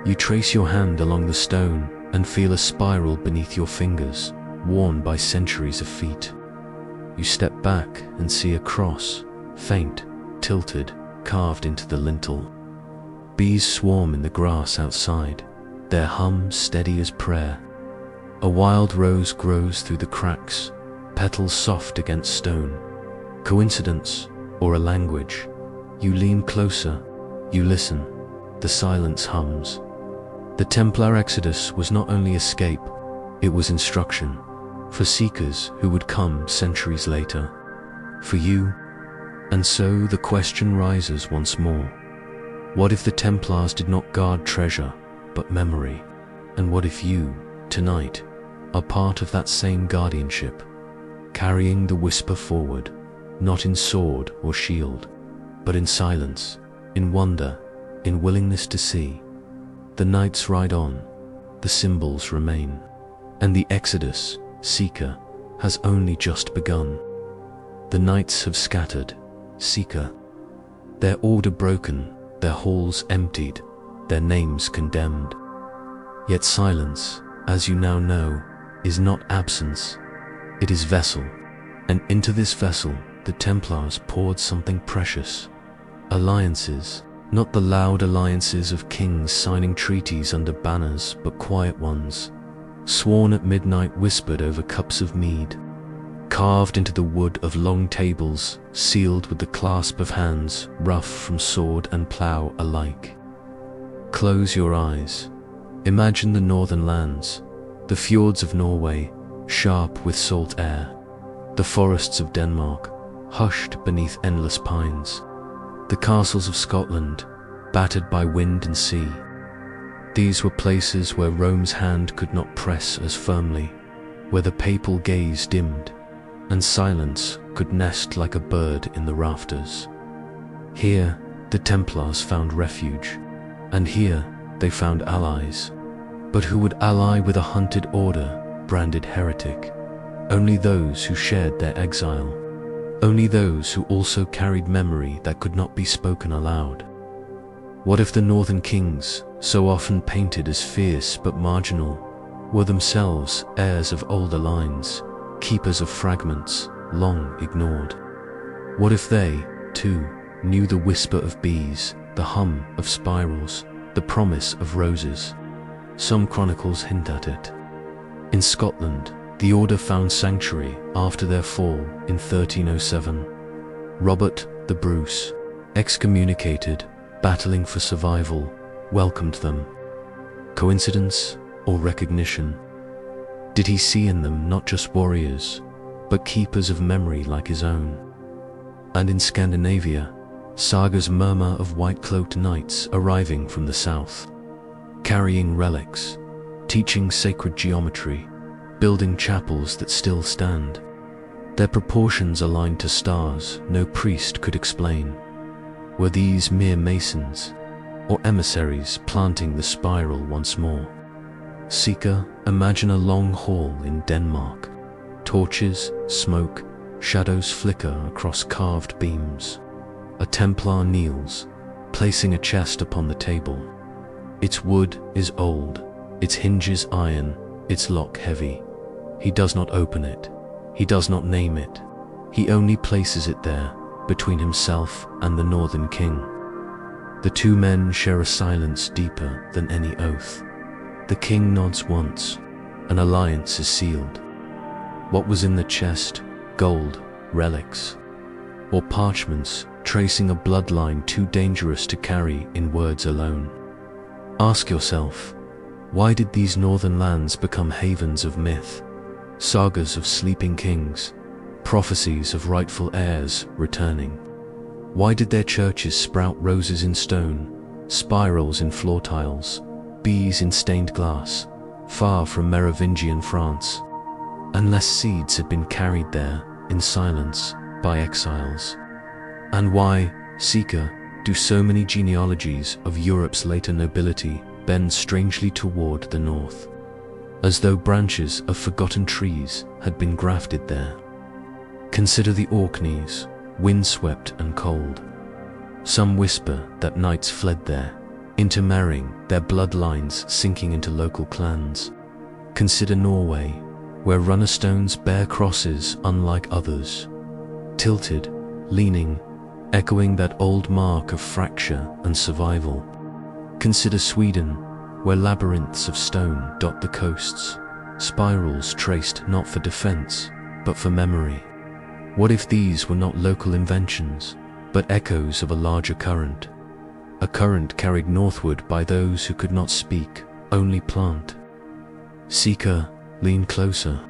You trace your hand along the stone and feel a spiral beneath your fingers, worn by centuries of feet. You step back and see a cross, faint, tilted, carved into the lintel. Bees swarm in the grass outside, their hum steady as prayer. A wild rose grows through the cracks, petals soft against stone. Coincidence or a language? You lean closer, you listen, the silence hums. The Templar exodus was not only escape, it was instruction, for seekers who would come centuries later. For you. And so the question rises once more. What if the Templars did not guard treasure, but memory? And what if you, tonight, are part of that same guardianship, carrying the whisper forward, not in sword or shield, but in silence, in wonder, in willingness to see? The nights ride on, the symbols remain, and the exodus, seeker, has only just begun. The knights have scattered, seeker, their order broken, their halls emptied, their names condemned. Yet silence, as you now know, is not absence, it is vessel, and into this vessel the Templars poured something precious. Alliances, not the loud alliances of kings signing treaties under banners, but quiet ones, sworn at midnight, whispered over cups of mead, carved into the wood of long tables, sealed with the clasp of hands, rough from sword and plough alike. Close your eyes. Imagine the northern lands, the fjords of Norway, sharp with salt air, the forests of Denmark, hushed beneath endless pines, the castles of Scotland, battered by wind and sea. These were places where Rome's hand could not press as firmly, where the papal gaze dimmed, and silence could nest like a bird in the rafters. Here, the Templars found refuge, and here they found allies. But who would ally with a hunted order, branded heretic? Only those who shared their exile. Only those who also carried memory that could not be spoken aloud. What if the northern kings, so often painted as fierce but marginal, were themselves heirs of older lines, keepers of fragments, long ignored? What if they, too, knew the whisper of bees, the hum of spirals, the promise of roses? Some chronicles hint at it. In Scotland, the order found sanctuary after their fall in 1307. Robert the Bruce, excommunicated, battling for survival, welcomed them. Coincidence or recognition? Did he see in them not just warriors, but keepers of memory like his own? And in Scandinavia, sagas murmur of white-cloaked knights arriving from the south, carrying relics, teaching sacred geometry, building chapels that still stand. Their proportions aligned to stars no priest could explain. Were these mere masons, or emissaries planting the spiral once more? Seeker, imagine a long hall in Denmark. Torches, smoke, shadows flicker across carved beams. A Templar kneels, placing a chest upon the table. Its wood is old, its hinges iron, its lock heavy. He does not open it. He does not name it. He only places it there, between himself and the northern king. The two men share a silence deeper than any oath. The king nods once. An alliance is sealed. What was in the chest? Gold, relics, or parchments tracing a bloodline too dangerous to carry in words alone? Ask yourself, why did these northern lands become havens of myth? Sagas of sleeping kings, prophecies of rightful heirs returning. Why did their churches sprout roses in stone, spirals in floor tiles, bees in stained glass, far from Merovingian France? Unless seeds had been carried there, in silence, by exiles. And why, seeker, do so many genealogies of Europe's later nobility bend strangely toward the north, as though branches of forgotten trees had been grafted there? Consider the Orkneys, windswept and cold. Some whisper that knights fled there, intermarrying, their bloodlines sinking into local clans. Consider Norway, where runnerstones bear crosses unlike others, tilted, leaning, echoing that old mark of fracture and survival. Consider Sweden, where labyrinths of stone dot the coasts, spirals traced not for defense, but for memory. What if these were not local inventions, but echoes of a larger current? A current carried northward by those who could not speak, only plant. Seeker, lean closer.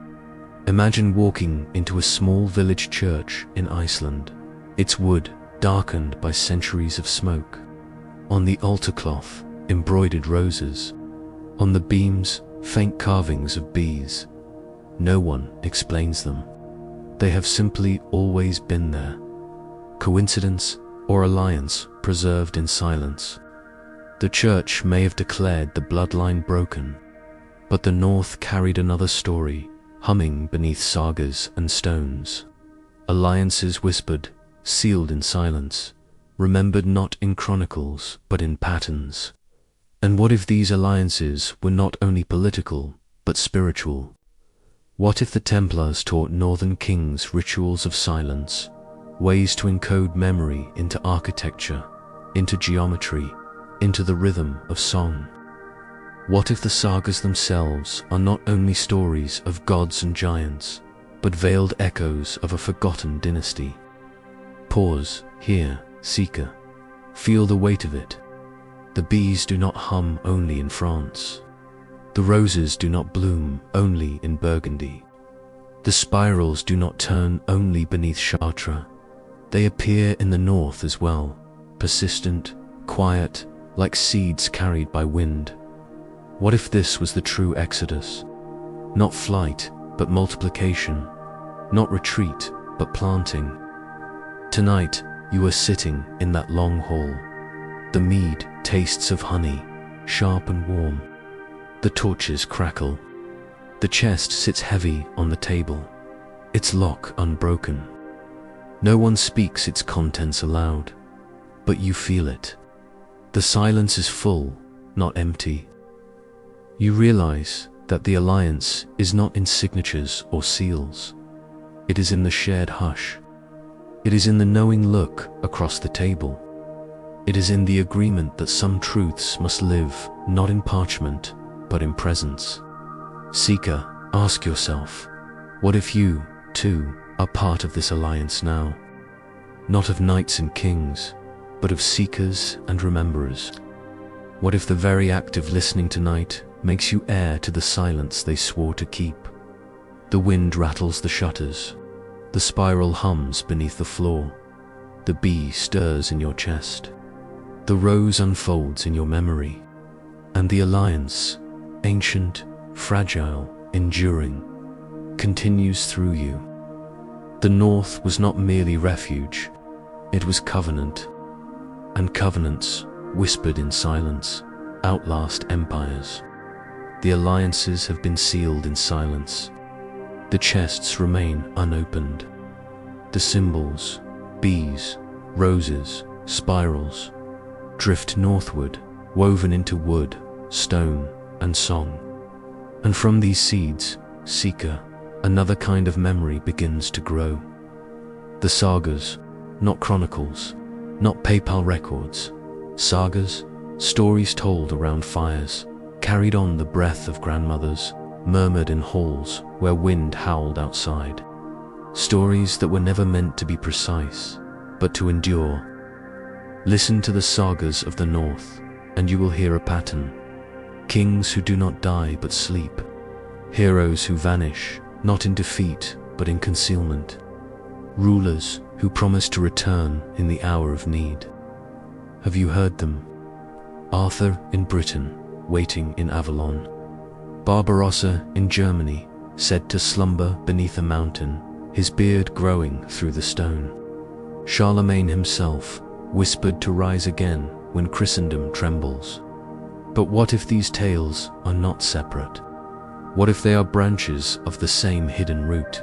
Imagine walking into a small village church in Iceland, its wood darkened by centuries of smoke. On the altar cloth, embroidered roses. On the beams, faint carvings of bees. No one explains them. They have simply always been there. Coincidence or alliance preserved in silence. The church may have declared the bloodline broken, but the north carried another story, humming beneath sagas and stones. Alliances whispered, sealed in silence, remembered not in chronicles, but in patterns. And what if these alliances were not only political, but spiritual? What if the Templars taught northern kings rituals of silence, ways to encode memory into architecture, into geometry, into the rhythm of song? What if the sagas themselves are not only stories of gods and giants, but veiled echoes of a forgotten dynasty? Pause, hear, seeker. Feel the weight of it. The bees do not hum only in France. The roses do not bloom only in Burgundy. The spirals do not turn only beneath Chartres. They appear in the north as well, persistent, quiet, like seeds carried by wind. What if this was the true exodus? Not flight, but multiplication. Not retreat, but planting. Tonight, you are sitting in that long hall. The mead tastes of honey, sharp and warm. The torches crackle. The chest sits heavy on the table, its lock unbroken. No one speaks its contents aloud, but you feel it. The silence is full, not empty. You realize that the alliance is not in signatures or seals. It is in the shared hush. It is in the knowing look across the table. It is in the agreement that some truths must live not in parchment, but in presence. Seeker, ask yourself, what if you, too, are part of this alliance now? Not of knights and kings, but of seekers and rememberers. What if the very act of listening tonight makes you heir to the silence they swore to keep? The wind rattles the shutters. The spiral hums beneath the floor. The bee stirs in your chest. The rose unfolds in your memory. And the alliance, ancient, fragile, enduring, continues through you. The north was not merely refuge, it was covenant. And covenants, whispered in silence, outlast empires. The alliances have been sealed in silence. The chests remain unopened. The symbols, bees, roses, spirals, drift northward, woven into wood, stone, and song. And from these seeds, seeker, another kind of memory begins to grow. The sagas, not chronicles, not papal records. Sagas, stories told around fires, carried on the breath of grandmothers, murmured in halls where wind howled outside. Stories that were never meant to be precise, but to endure. Listen to the sagas of the north, and you will hear a pattern. Kings who do not die but sleep. Heroes who vanish, not in defeat, but in concealment. Rulers who promise to return in the hour of need. Have you heard them? Arthur in Britain, waiting in Avalon. Barbarossa in Germany, said to slumber beneath a mountain, his beard growing through the stone. Charlemagne himself, whispered to rise again when Christendom trembles. But what if these tales are not separate? What if they are branches of the same hidden root?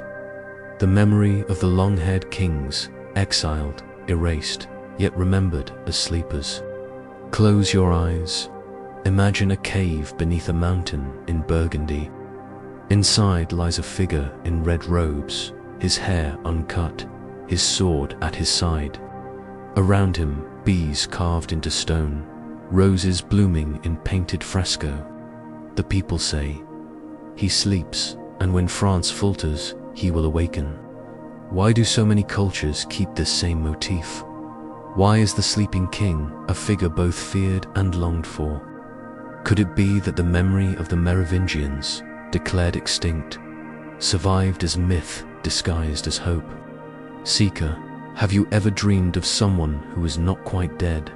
The memory of the long-haired kings, exiled, erased, yet remembered as sleepers. Close your eyes. Imagine a cave beneath a mountain in Burgundy. Inside lies a figure in red robes, his hair uncut, his sword at his side. Around him, bees carved into stone, roses blooming in painted fresco. The people say, He sleeps, and when France falters, he will awaken. Why do so many cultures keep this same motif? Why is the sleeping king a figure both feared and longed for? Could it be that the memory of the Merovingians, declared extinct, survived as myth disguised as hope? Seeker, have you ever dreamed of someone who is not quite dead,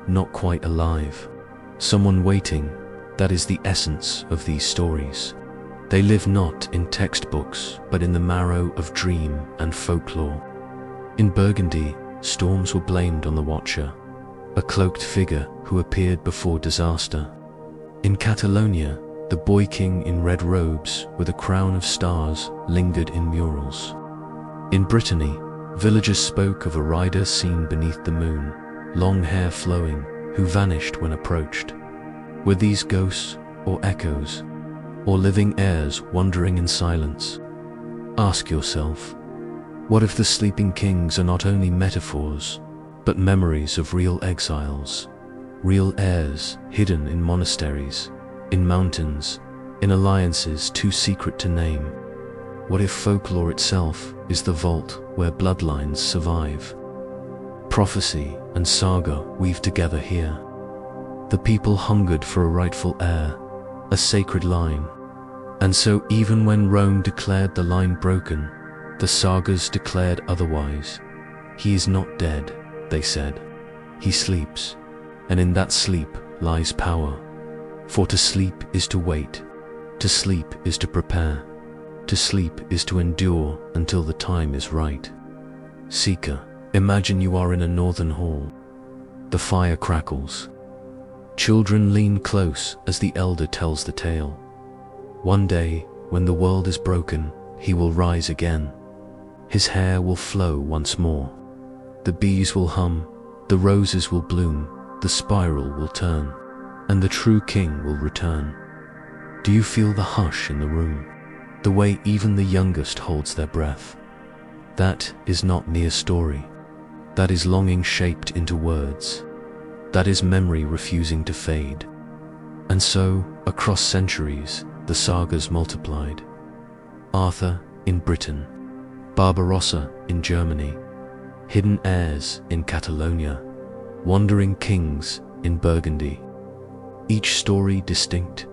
not quite alive? Someone waiting, that is the essence of these stories. They live not in textbooks, but in the marrow of dream and folklore. In Burgundy, storms were blamed on the watcher, a cloaked figure who appeared before disaster. In Catalonia, the boy king in red robes with a crown of stars lingered in murals. In Brittany, villagers spoke of a rider seen beneath the moon, long hair flowing, who vanished when approached. Were these ghosts or echoes, or living heirs wandering in silence? Ask yourself, what if the sleeping kings are not only metaphors, but memories of real exiles, real heirs hidden in monasteries, in mountains, in alliances too secret to name? What if folklore itself is the vault where bloodlines survive? Prophecy and saga weave together here. The people hungered for a rightful heir, a sacred line. And so even when Rome declared the line broken, the sagas declared otherwise. He is not dead, they said. He sleeps, and in that sleep lies power. For to sleep is to wait, to sleep is to prepare, to sleep is to endure until the time is right. Seeker, imagine you are in a northern hall. The fire crackles. Children lean close as the elder tells the tale. One day, when the world is broken, he will rise again. His hair will flow once more. The bees will hum, the roses will bloom, the spiral will turn, and the true king will return. Do you feel the hush in the room? The way even the youngest holds their breath? That is not mere story. That is longing shaped into words. That is memory refusing to fade. And so, across centuries, the sagas multiplied. Arthur in Britain, Barbarossa in Germany, hidden heirs in Catalonia, wandering kings in Burgundy. Each story distinct,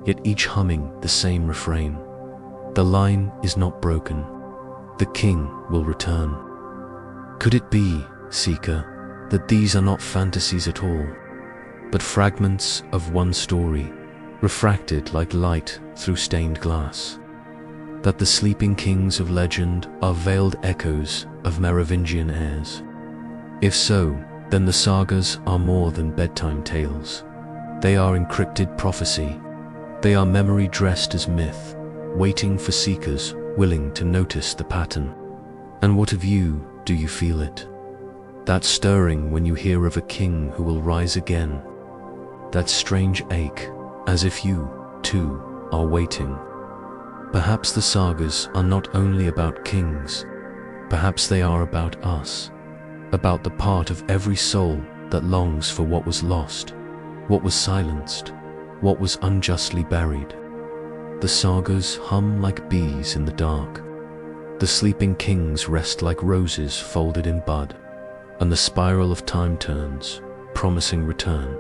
yet each humming the same refrain. The line is not broken. The king will return. Could it be, seeker, that these are not fantasies at all, but fragments of one story, refracted like light through stained glass? That the sleeping kings of legend are veiled echoes of Merovingian heirs? If so, then the sagas are more than bedtime tales. They are encrypted prophecy. They are memory dressed as myth, waiting for seekers willing to notice the pattern. And what of you? Do you feel it? That stirring when you hear of a king who will rise again. That strange ache, as if you, too, are waiting. Perhaps the sagas are not only about kings. Perhaps they are about us, about the part of every soul that longs for what was lost, what was silenced, what was unjustly buried. The sagas hum like bees in the dark. The sleeping kings rest like roses folded in bud, and the spiral of time turns, promising return.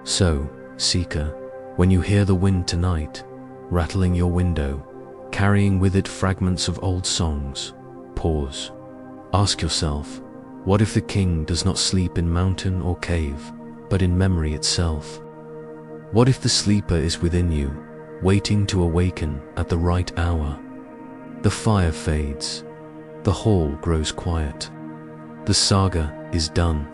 So, seeker, when you hear the wind tonight, rattling your window, carrying with it fragments of old songs, pause. Ask yourself, what if the king does not sleep in mountain or cave, but in memory itself? What if the sleeper is within you, waiting to awaken at the right hour? The fire fades, the hall grows quiet. The saga is done,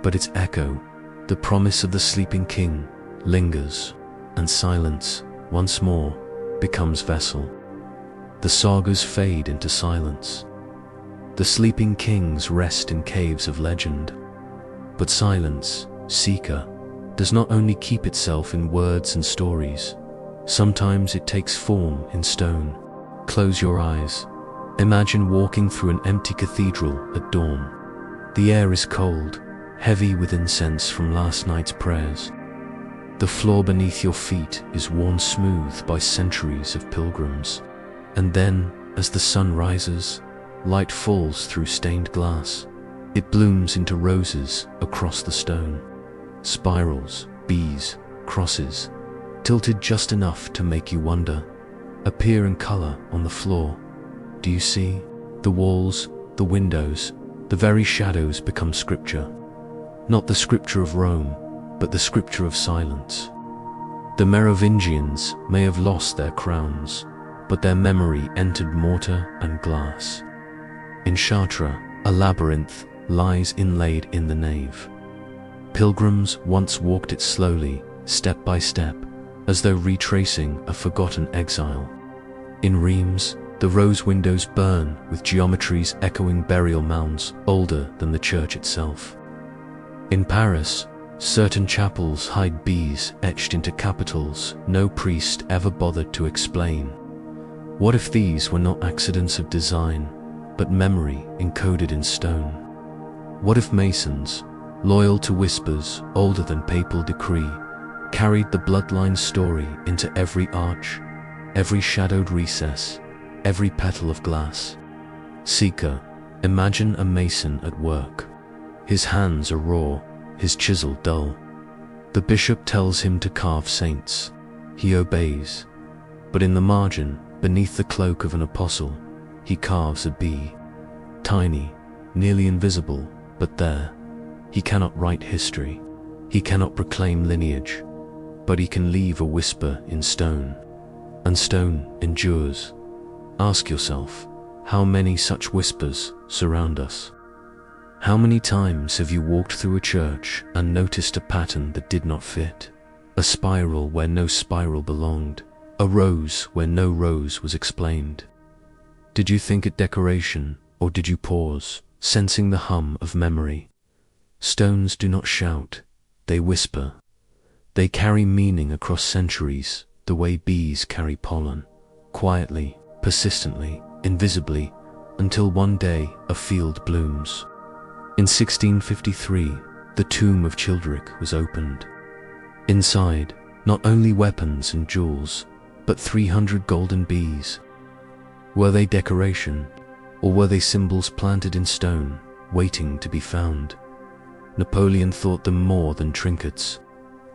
but its echo, the promise of the sleeping king, lingers, and silence, once more, becomes vessel. The sagas fade into silence. The sleeping kings rest in caves of legend. But silence, seeker, does not only keep itself in words and stories. Sometimes it takes form in stone. Close your eyes. Imagine walking through an empty cathedral at dawn. The air is cold, heavy with incense from last night's prayers. The floor beneath your feet is worn smooth by centuries of pilgrims. And then, as the sun rises, light falls through stained glass. It blooms into roses across the stone. Spirals, bees, crosses, tilted just enough to make you wonder, appear in color on the floor. Do you see? The walls, the windows, the very shadows become scripture. Not the scripture of Rome, but the scripture of silence. The Merovingians may have lost their crowns, but their memory entered mortar and glass. In Chartres, a labyrinth lies inlaid in the nave. Pilgrims once walked it slowly, step by step, as though retracing a forgotten exile. In Reims, the rose windows burn with geometries echoing burial mounds older than the church itself. In Paris, certain chapels hide bees etched into capitals no priest ever bothered to explain. What if these were not accidents of design, but memory encoded in stone? What if masons, loyal to whispers older than papal decree, carried the bloodline story into every arch, every shadowed recess, every petal of glass? Seeker, imagine a mason at work. His hands are raw, his chisel dull. The bishop tells him to carve saints. He obeys. But in the margin, beneath the cloak of an apostle, he carves a bee. Tiny, nearly invisible, but there. He cannot write history. He cannot proclaim lineage. But he can leave a whisper in stone. And stone endures. Ask yourself, how many such whispers surround us? How many times have you walked through a church and noticed a pattern that did not fit? A spiral where no spiral belonged. A rose where no rose was explained. Did you think it decoration, or did you pause, sensing the hum of memory? Stones do not shout, they whisper. They carry meaning across centuries, the way bees carry pollen. Quietly, persistently, invisibly, until one day a field blooms. In 1653, the tomb of Childeric was opened. Inside, not only weapons and jewels, but 300 golden bees. Were they decoration, or were they symbols planted in stone, waiting to be found? Napoleon thought them more than trinkets.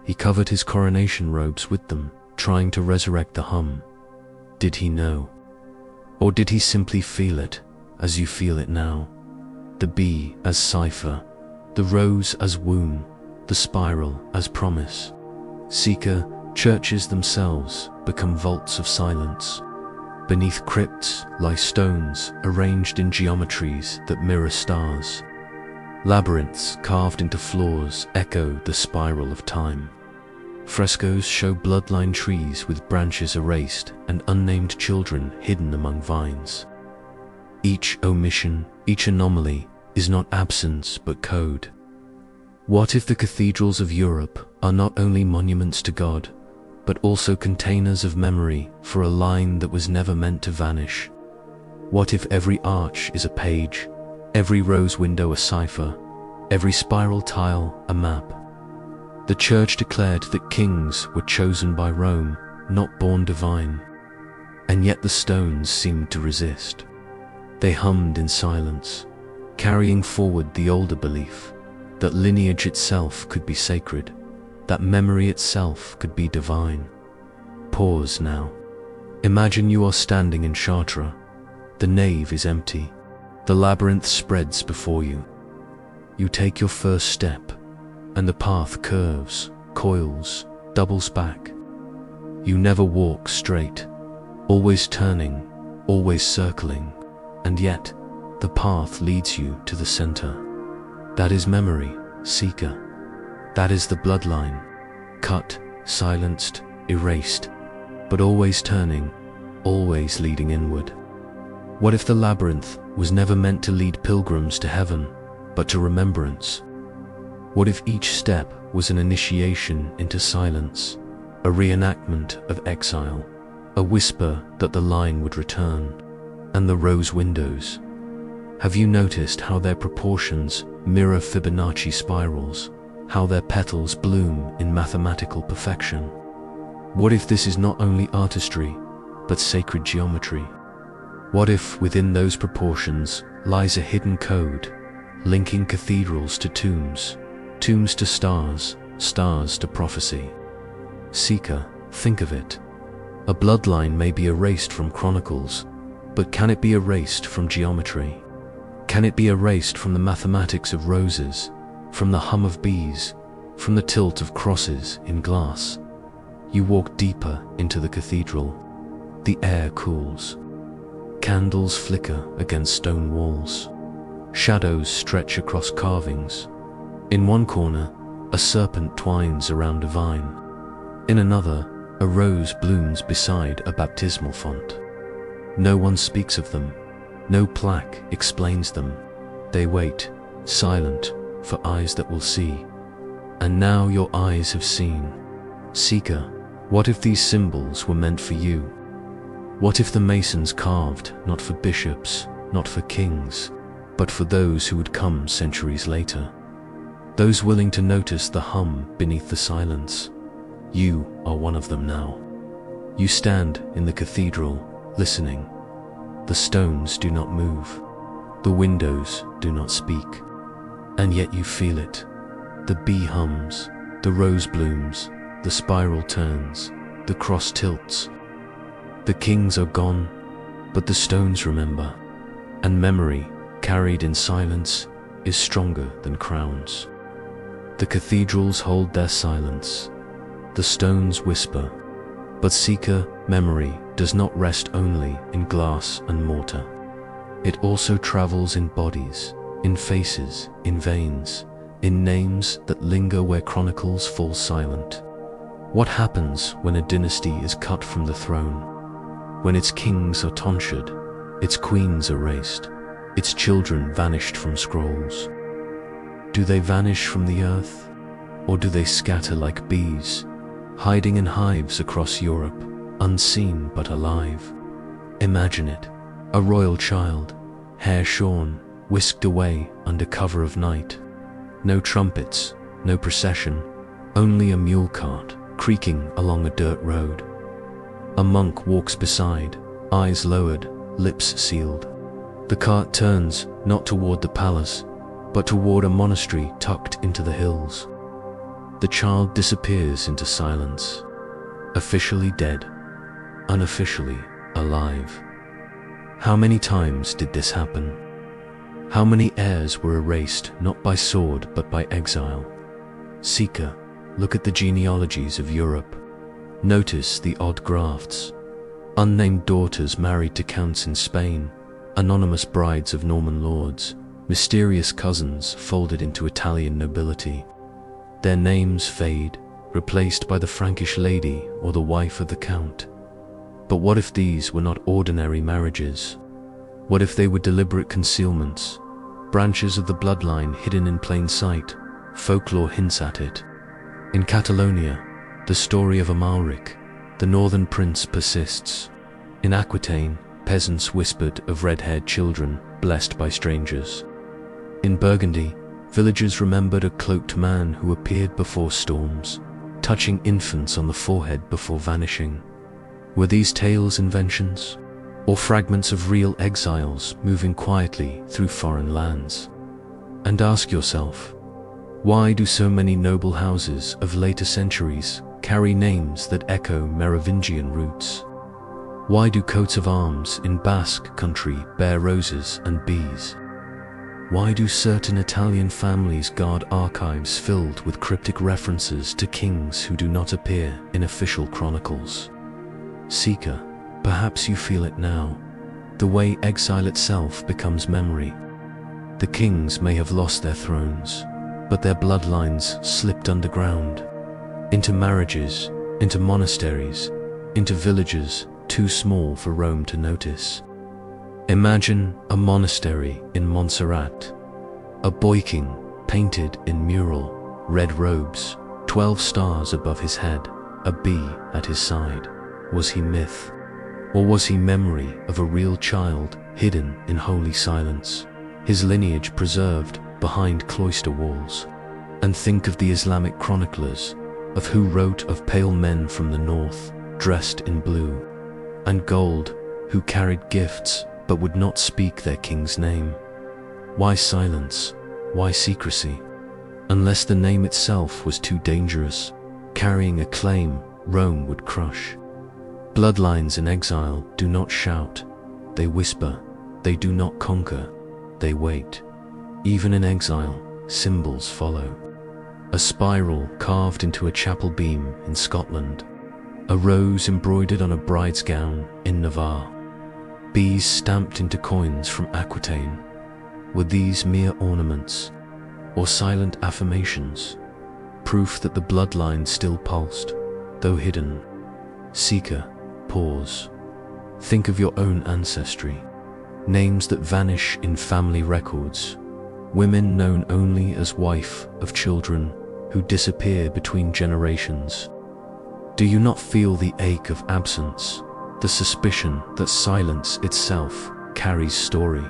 He covered his coronation robes with them, trying to resurrect the hum. Did he know? Or did he simply feel it, as you feel it now? The bee as cipher, the rose as womb, the spiral as promise. Seeker, churches themselves become vaults of silence. Beneath crypts lie stones arranged in geometries that mirror stars. Labyrinths carved into floors echo the spiral of time. Frescoes show bloodline trees with branches erased and unnamed children hidden among vines. Each omission, each anomaly, is not absence but code. What if the cathedrals of Europe are not only monuments to God, but also containers of memory for a line that was never meant to vanish? What if every arch is a page, every rose window a cipher, every spiral tile a map? The church declared that kings were chosen by Rome, not born divine. And yet the stones seemed to resist. They hummed in silence, carrying forward the older belief that lineage itself could be sacred, that memory itself could be divine. Pause now. Imagine you are standing in Chartres. The nave is empty. The labyrinth spreads before you. You take your first step, and the path curves, coils, doubles back. You never walk straight, always turning, always circling, and yet the path leads you to the center. That is memory, seeker. That is the bloodline, cut, silenced, erased, but always turning, always leading inward. What if the labyrinth was never meant to lead pilgrims to heaven, but to remembrance? What if each step was an initiation into silence, a reenactment of exile, a whisper that the line would return? And the rose windows, have you noticed how their proportions mirror Fibonacci spirals? how their petals bloom in mathematical perfection? What if this is not only artistry, but sacred geometry? What if within those proportions lies a hidden code, linking cathedrals to tombs, tombs to stars, stars to prophecy? Seeker, think of it. A bloodline may be erased from chronicles, but can it be erased from geometry? Can it be erased from the mathematics of roses, from the hum of bees, from the tilt of crosses in glass? You walk deeper into the cathedral. The air cools. Candles flicker against stone walls. Shadows stretch across carvings. In one corner, a serpent twines around a vine. In another, a rose blooms beside a baptismal font. No one speaks of them. No plaque explains them. They wait, silent, for eyes that will see. And now your eyes have seen. Seeker, what if these symbols were meant for you? What if the masons carved not for bishops, not for kings, but for those who would come centuries later? Those willing to notice the hum beneath the silence. You are one of them now. You stand in the cathedral, listening. The stones do not move. The windows do not speak. And yet you feel it. The bee hums, the rose blooms, the spiral turns, the cross tilts. The kings are gone, but the stones remember. And memory, carried in silence, is stronger than crowns. The cathedrals hold their silence. The stones whisper. But seeker, memory does not rest only in glass and mortar. It also travels in bodies, in faces, in veins, in names that linger where chronicles fall silent. What happens when a dynasty is cut from the throne? When its kings are tonsured, its queens erased, its children vanished from scrolls? Do they vanish from the earth, or do they scatter like bees, hiding in hives across Europe, unseen but alive? Imagine it, a royal child, hair shorn, whisked away under cover of night. No trumpets, no procession, only a mule cart creaking along a dirt road. A monk walks beside, eyes lowered, lips sealed. The cart turns not toward the palace, but toward a monastery tucked into the hills. The child disappears into silence, officially dead, unofficially alive. How many times did this happen? How many heirs were erased not by sword but by exile? Seeker, look at the genealogies of Europe. Notice the odd grafts. Unnamed daughters married to counts in Spain, anonymous brides of Norman lords, mysterious cousins folded into Italian nobility. Their names fade, replaced by the Frankish lady or the wife of the count. But what if these were not ordinary marriages? What if they were deliberate concealments, branches of the bloodline hidden in plain sight? Folklore hints at it. In Catalonia, the story of Amalric, the northern prince, persists. In Aquitaine, peasants whispered of red-haired children blessed by strangers. In Burgundy, villagers remembered a cloaked man who appeared before storms, touching infants on the forehead before vanishing. Were these tales inventions, or fragments of real exiles moving quietly through foreign lands? And ask yourself, why do so many noble houses of later centuries carry names that echo Merovingian roots? Why do coats of arms in Basque country bear roses and bees? Why do certain Italian families guard archives filled with cryptic references to kings who do not appear in official chronicles? Seeker, perhaps you feel it now, the way exile itself becomes memory. The kings may have lost their thrones, but their bloodlines slipped underground, into marriages, into monasteries, into villages too small for Rome to notice. Imagine a monastery in Montserrat, a boy king painted in mural, red robes, 12 stars above his head, a bee at his side. Was he myth, or was he memory of a real child hidden in holy silence, his lineage preserved behind cloister walls? And think of the Islamic chroniclers, of who wrote of pale men from the north, dressed in blue and gold, who carried gifts but would not speak their king's name. Why silence? Why secrecy? Unless the name itself was too dangerous, carrying a claim Rome would crush. Bloodlines in exile do not shout, they whisper. They do not conquer, they wait. Even in exile, symbols follow. A spiral carved into a chapel beam in Scotland, a rose embroidered on a bride's gown in Navarre, bees stamped into coins from Aquitaine. Were these mere ornaments, or silent affirmations, proof that the bloodline still pulsed, though hidden? Seeker, pause. Think of your own ancestry, names that vanish in family records, women known only as wife of children who disappear between generations. Do you not feel the ache of absence, the suspicion that silence itself carries story?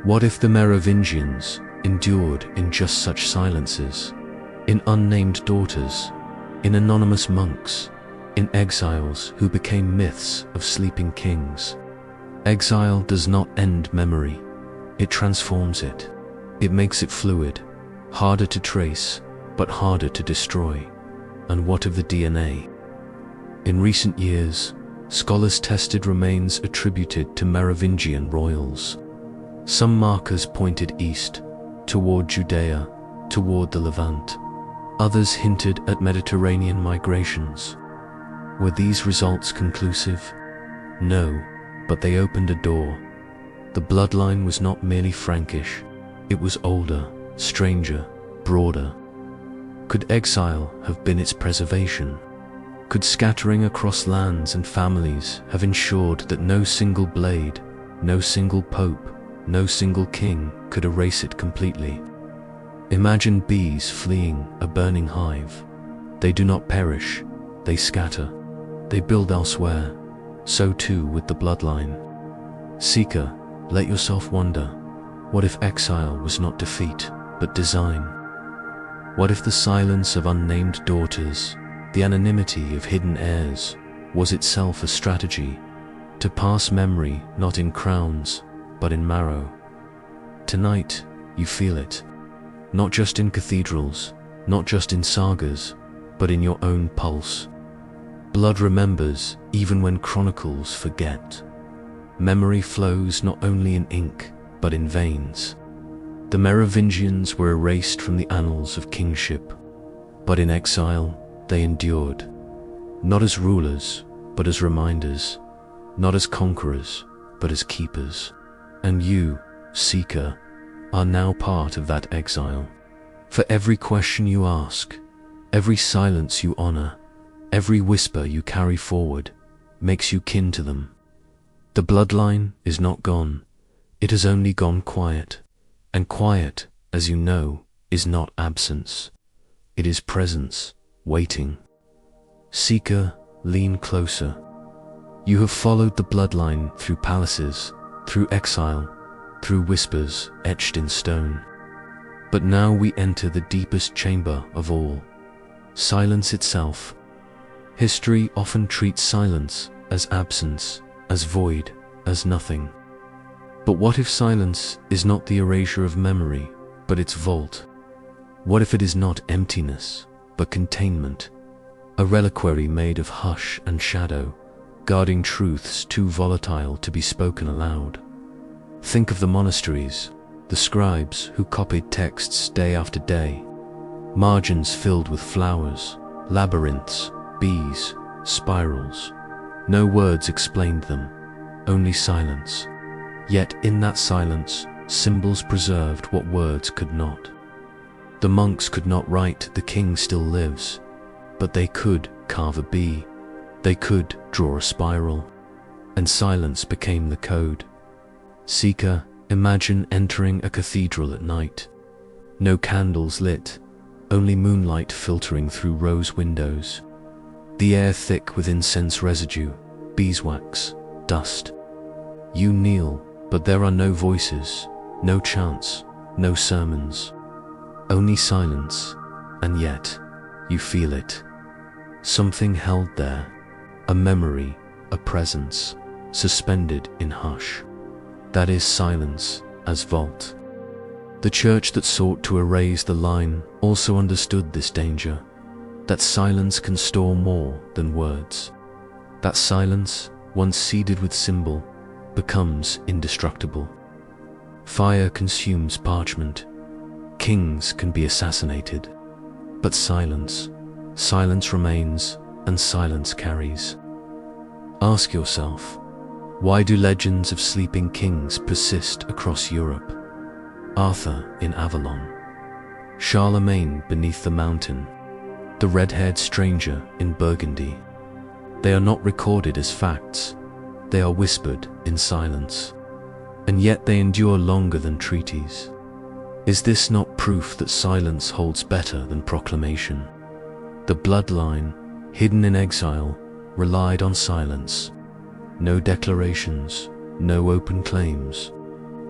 What if the Merovingians endured in just such silences, in unnamed daughters, in anonymous monks, in exiles who became myths of sleeping kings? Exile does not end memory, it transforms it. It makes it fluid, harder to trace, but harder to destroy. And what of the DNA? In recent years, scholars tested remains attributed to Merovingian royals. Some markers pointed east, toward Judea, toward the Levant. Others hinted at Mediterranean migrations. Were these results conclusive? No, but they opened a door. The bloodline was not merely Frankish, it was older, stranger, broader. Could exile have been its preservation? Could scattering across lands and families have ensured that no single blade, no single pope, no single king could erase it completely? Imagine bees fleeing a burning hive. They do not perish, they scatter, they build elsewhere. So too with the bloodline. Seeker, let yourself wonder, what if exile was not defeat, but design? What if the silence of unnamed daughters, the anonymity of hidden heirs, was itself a strategy to pass memory not in crowns, but in marrow? Tonight, you feel it, not just in cathedrals, not just in sagas, but in your own pulse. Blood remembers even when chronicles forget. Memory flows not only in ink, but in veins. The Merovingians were erased from the annals of kingship, but in exile they endured, not as rulers, but as reminders, not as conquerors, but as keepers. And you, seeker, are now part of that exile. For every question you ask, every silence you honor, every whisper you carry forward makes you kin to them. The bloodline is not gone, it has only gone quiet. And quiet, as you know, is not absence. It is presence, waiting. Seeker, lean closer. You have followed the bloodline through palaces, through exile, through whispers etched in stone. But now we enter the deepest chamber of all, silence itself. History often treats silence as absence, as void, as nothing. But what if silence is not the erasure of memory, but its vault? What if it is not emptiness, but containment? A reliquary made of hush and shadow, guarding truths too volatile to be spoken aloud. Think of the monasteries, the scribes who copied texts day after day, margins filled with flowers, labyrinths, bees, spirals. No words explained them, only silence. Yet in that silence, symbols preserved what words could not. The monks could not write "the king still lives," but they could carve a bee, they could draw a spiral, and silence became the code. Seeker, imagine entering a cathedral at night. No candles lit, only moonlight filtering through rose windows. The air thick with incense residue, beeswax, dust. You kneel, but there are no voices, no chants, no sermons. Only silence, and yet you feel it. Something held there, a memory, a presence, suspended in hush. That is silence as vault. The church that sought to erase the line also understood this danger, that silence can store more than words. That silence, once seeded with symbol, becomes indestructible. Fire consumes parchment. Kings can be assassinated. But silence remains, and silence carries. Ask yourself, why do legends of sleeping kings persist across Europe? Arthur in Avalon, Charlemagne beneath the mountain, the red-haired stranger in Burgundy. They are not recorded as facts, they are whispered in silence, and yet they endure longer than treaties. Is this not proof that silence holds better than proclamation? The bloodline, hidden in exile, relied on silence. No declarations, no open claims,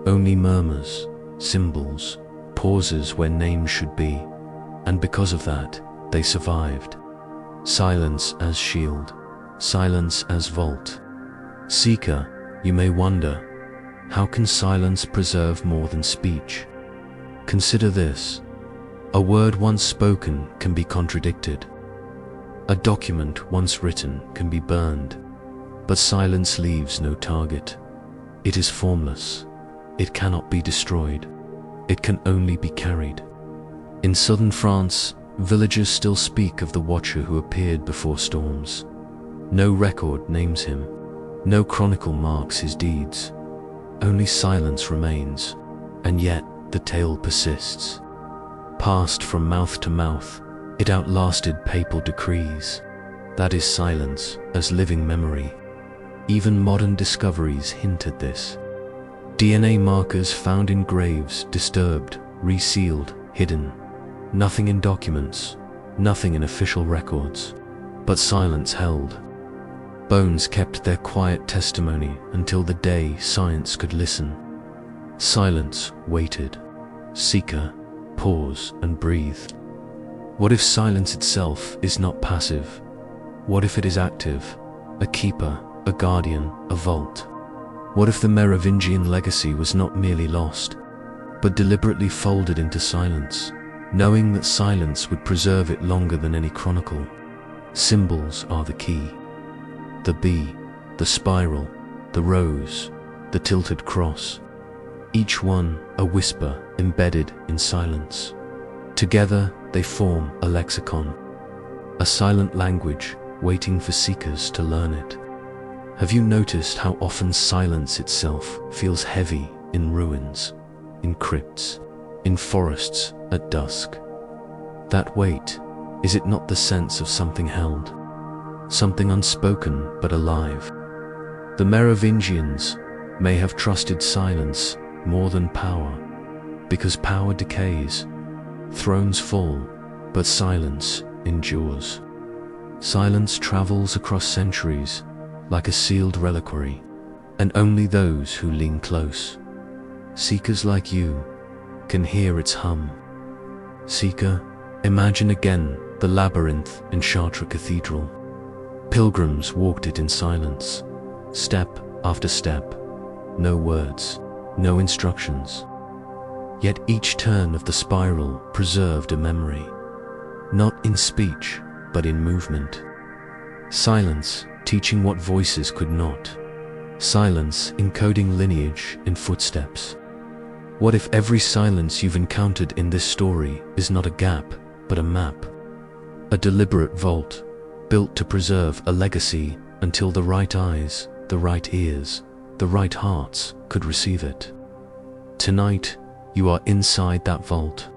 only murmurs, symbols, pauses where names should be, and because of that, they survived. Silence as shield, silence as vault. Seeker, you may wonder, how can silence preserve more than speech? Consider this. A word once spoken can be contradicted. A document once written can be burned. But silence leaves no target. It is formless. It cannot be destroyed. It can only be carried. In southern France, villagers still speak of the watcher who appeared before storms. No record names him. No chronicle marks his deeds. Only silence remains, and yet the tale persists. Passed from mouth to mouth, it outlasted papal decrees. That is silence as living memory. Even modern discoveries hint at this. DNA markers found in graves disturbed, resealed, hidden. Nothing in documents, nothing in official records, but silence held. Bones kept their quiet testimony until the day science could listen. Silence waited. Seeker, pause and breathe. What if silence itself is not passive? What if it is active, a keeper, a guardian, a vault? What if the Merovingian legacy was not merely lost, but deliberately folded into silence, knowing that silence would preserve it longer than any chronicle? Symbols are the key. The bee, the spiral, the rose, the tilted cross. Each one a whisper embedded in silence. Together they form a lexicon, a silent language waiting for seekers to learn it. Have you noticed how often silence itself feels heavy in ruins, in crypts, in forests at dusk? That weight, is it not the sense of something held? Something unspoken but alive? The Merovingians may have trusted silence more than power, because power decays, thrones fall, but silence endures. Silence travels across centuries like a sealed reliquary, and only those who lean close, seekers like you, can hear its hum. Seeker, imagine again the labyrinth in Chartres Cathedral. Pilgrims walked it in silence, step after step, no words, no instructions. Yet each turn of the spiral preserved a memory, not in speech, but in movement. Silence teaching what voices could not. Silence encoding lineage in footsteps. What if every silence you've encountered in this story is not a gap, but a map? A deliberate vault, built to preserve a legacy until the right eyes, the right ears, the right hearts could receive it. Tonight, you are inside that vault.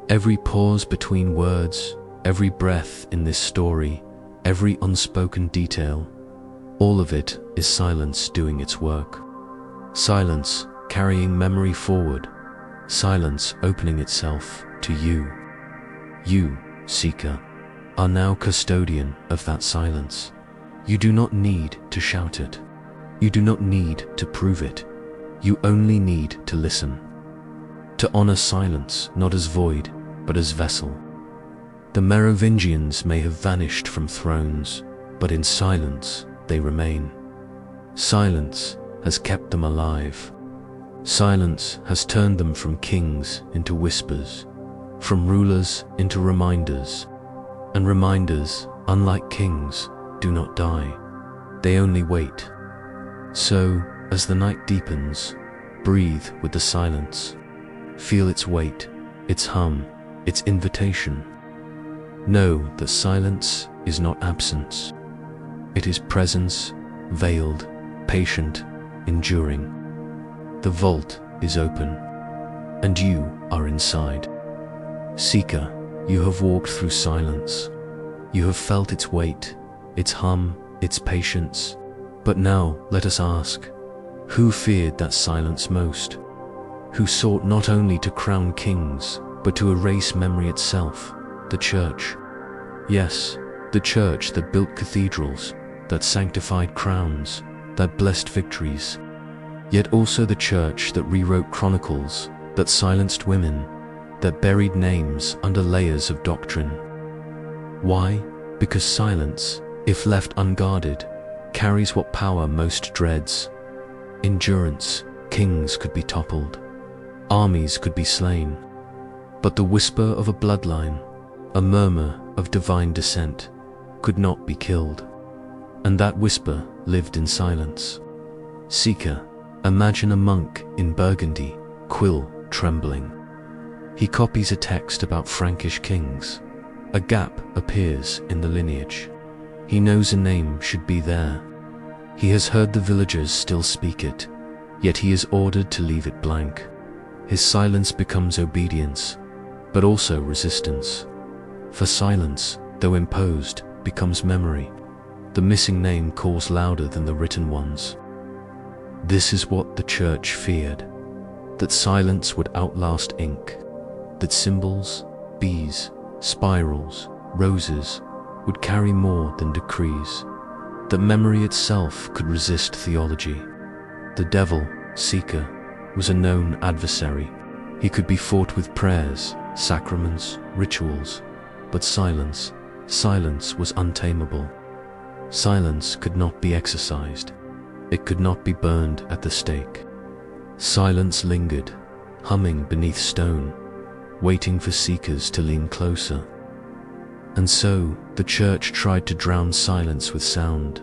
Every pause between words, every breath in this story, every unspoken detail, all of it is silence doing its work. Silence carrying memory forward, silence opening itself to you. You, seeker, are now custodian of that silence. You do not need to shout it. You do not need to prove it. You only need to listen. To honor silence not as void, but as vessel. The Merovingians may have vanished from thrones, but in silence they remain. Silence has kept them alive. Silence has turned them from kings into whispers, from rulers into reminders. And reminders, unlike kings, do not die. They only wait. So, as the night deepens, breathe with the silence. Feel its weight, its hum, its invitation. Know that silence is not absence. It is presence, veiled, patient, enduring. The vault is open, and you are inside. Seeker, you have walked through silence. You have felt its weight, its hum, its patience. But now let us ask, who feared that silence most? Who sought not only to crown kings, but to erase memory itself, the church? Yes, the church that built cathedrals, that sanctified crowns, that blessed victories. Yet also the church that rewrote chronicles, that silenced women, that buried names under layers of doctrine. Why? Because silence, if left unguarded, carries what power most dreads. Endurance. Kings could be toppled. Armies could be slain. But the whisper of a bloodline, a murmur of divine descent, could not be killed. And that whisper lived in silence. Seeker, imagine a monk in Burgundy, quill trembling. He copies a text about Frankish kings. A gap appears in the lineage. He knows a name should be there. He has heard the villagers still speak it, yet he is ordered to leave it blank. His silence becomes obedience, but also resistance. For silence, though imposed, becomes memory. The missing name calls louder than the written ones. This is what the church feared, that silence would outlast ink, that symbols, bees, spirals, roses would carry more than decrees, that memory itself could resist theology. The devil, Seeker, was a known adversary. He could be fought with prayers, sacraments, rituals, but silence was untamable. Silence could not be exorcised. It could not be burned at the stake. Silence lingered, humming beneath stone, waiting for seekers to lean closer. And so the church tried to drown silence with sound.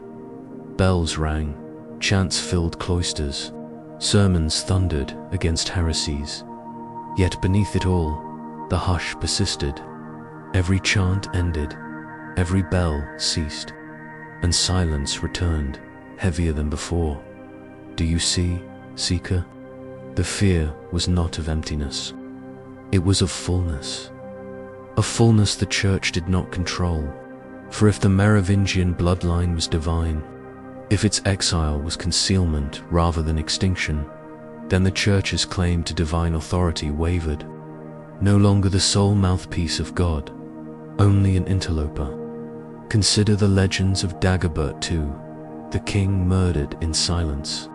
Bells rang, chants filled cloisters, sermons thundered against heresies. Yet beneath it all, the hush persisted. Every chant ended, every bell ceased, and silence returned, heavier than before. Do you see, Seeker? The fear was not of emptiness. It was of fullness. A fullness the church did not control. For if the Merovingian bloodline was divine, if its exile was concealment rather than extinction, then the church's claim to divine authority wavered. No longer the sole mouthpiece of God, only an interloper. Consider the legends of Dagobert II, the king murdered in silence.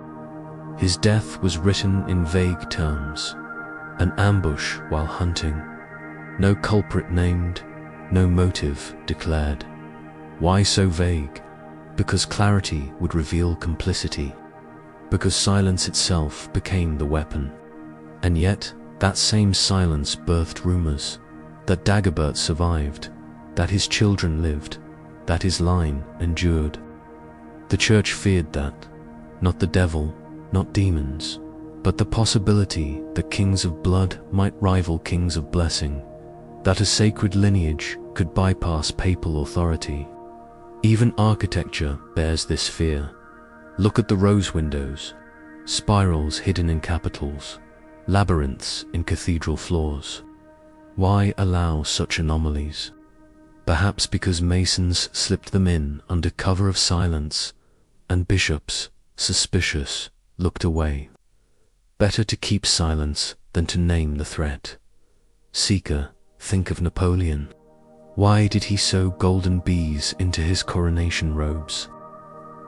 His death was written in vague terms, an ambush while hunting. No culprit named, no motive declared. Why so vague? Because clarity would reveal complicity. Because silence itself became the weapon. And yet, that same silence birthed rumors that Dagobert survived, that his children lived, that his line endured. The church feared that, not the devil, not demons, but the possibility that kings of blood might rival kings of blessing, that a sacred lineage could bypass papal authority. Even architecture bears this fear. Look at the rose windows, spirals hidden in capitals, labyrinths in cathedral floors. Why allow such anomalies? Perhaps because masons slipped them in under cover of silence, and bishops, suspicious, looked away. Better to keep silence than to name the threat. Seeker, think of Napoleon. Why did he sew golden bees into his coronation robes?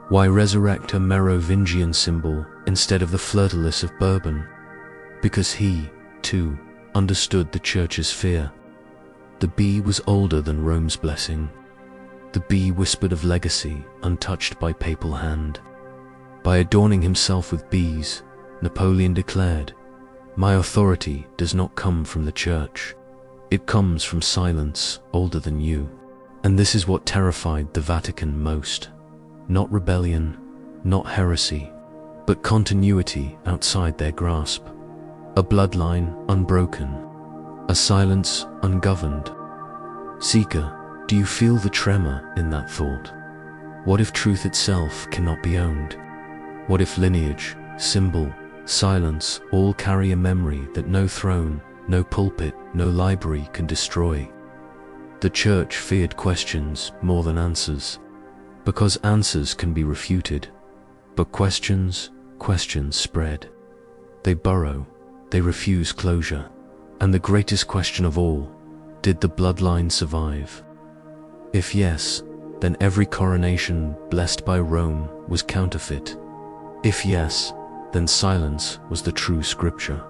Why resurrect a Merovingian symbol instead of the fleur-de-lis of Bourbon? Because he, too, understood the church's fear. The bee was older than Rome's blessing. The bee whispered of legacy untouched by papal hand. By adorning himself with bees, Napoleon declared, "My authority does not come from the church. It comes from silence older than you." And this is what terrified the Vatican most. Not rebellion, not heresy, but continuity outside their grasp. A bloodline unbroken, a silence ungoverned. Seeker, do you feel the tremor in that thought? What if truth itself cannot be owned? What if lineage, symbol, silence all carry a memory that no throne, no pulpit, no library can destroy? The church feared questions more than answers, because answers can be refuted, but questions spread. They burrow, they refuse closure, and the greatest question of all, did the bloodline survive? If yes, then every coronation blessed by Rome was counterfeit. If yes, then silence was the true scripture.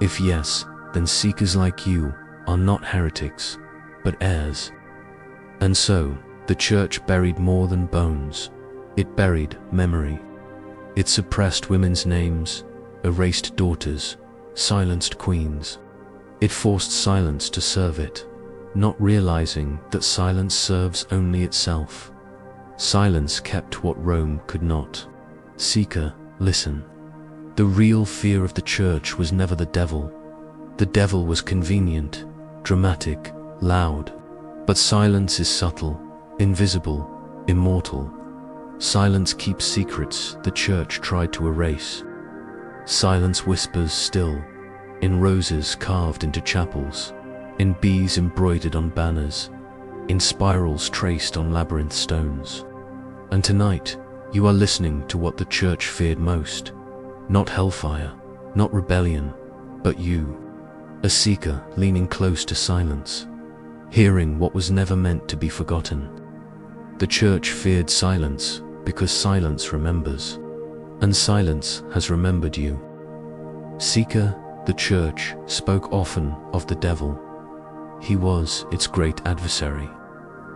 If yes, then seekers like you are not heretics, but heirs. And so, the church buried more than bones. It buried memory. It suppressed women's names, erased daughters, silenced queens. It forced silence to serve it, not realizing that silence serves only itself. Silence kept what Rome could not. Seeker, listen. The real fear of the church was never the devil. The devil was convenient, dramatic, loud. But silence is subtle, invisible, immortal. Silence keeps secrets the church tried to erase. Silence whispers still, in roses carved into chapels, in bees embroidered on banners, in spirals traced on labyrinth stones. And tonight, you are listening to what the church feared most. Not hellfire, not rebellion, but you, a seeker leaning close to silence, hearing what was never meant to be forgotten. The church feared silence because silence remembers, and silence has remembered you. Seeker, the church spoke often of the devil. He was its great adversary,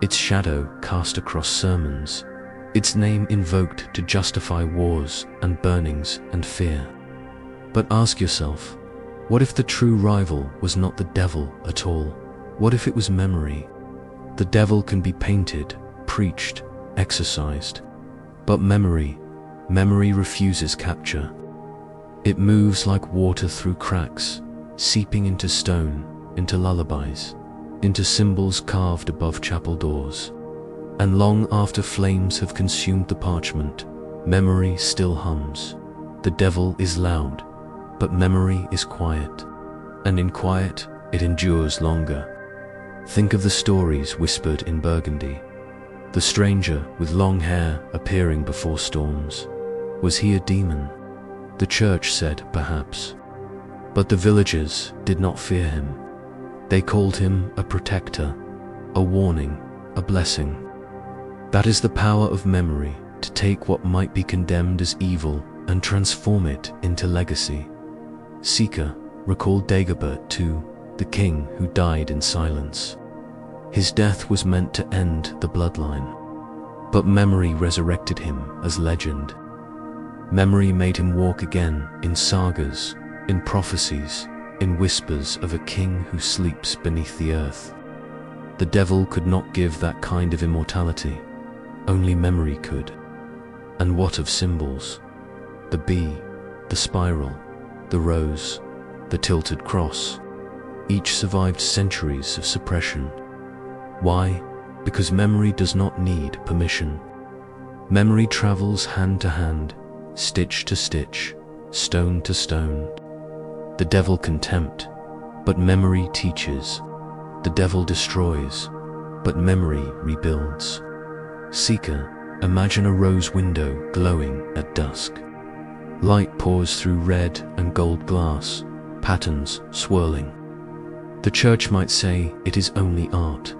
its shadow cast across sermons, its name invoked to justify wars and burnings and fear. But ask yourself, what if the true rival was not the devil at all? What if it was memory? The devil can be painted, preached, exorcised. But memory refuses capture. It moves like water through cracks, seeping into stone, into lullabies, into symbols carved above chapel doors. And long after flames have consumed the parchment, memory still hums. The devil is loud, but memory is quiet. And in quiet, it endures longer. Think of the stories whispered in Burgundy. The stranger with long hair appearing before storms. Was he a demon? The church said perhaps. But the villagers did not fear him. They called him a protector, a warning, a blessing. That is the power of memory, to take what might be condemned as evil and transform it into legacy. Seeker, recall Dagobert too, the king who died in silence. His death was meant to end the bloodline, but memory resurrected him as legend. Memory made him walk again in sagas, in prophecies, in whispers of a king who sleeps beneath the earth. The devil could not give that kind of immortality. Only memory could. And what of symbols? The bee, the spiral, the rose, the tilted cross. Each survived centuries of suppression. Why? Because memory does not need permission. Memory travels hand to hand, stitch to stitch, stone to stone. The devil can tempt, but memory teaches. The devil destroys, but memory rebuilds. Seeker, imagine a rose window glowing at dusk. Light pours through red and gold glass, patterns swirling. The church might say it is only art,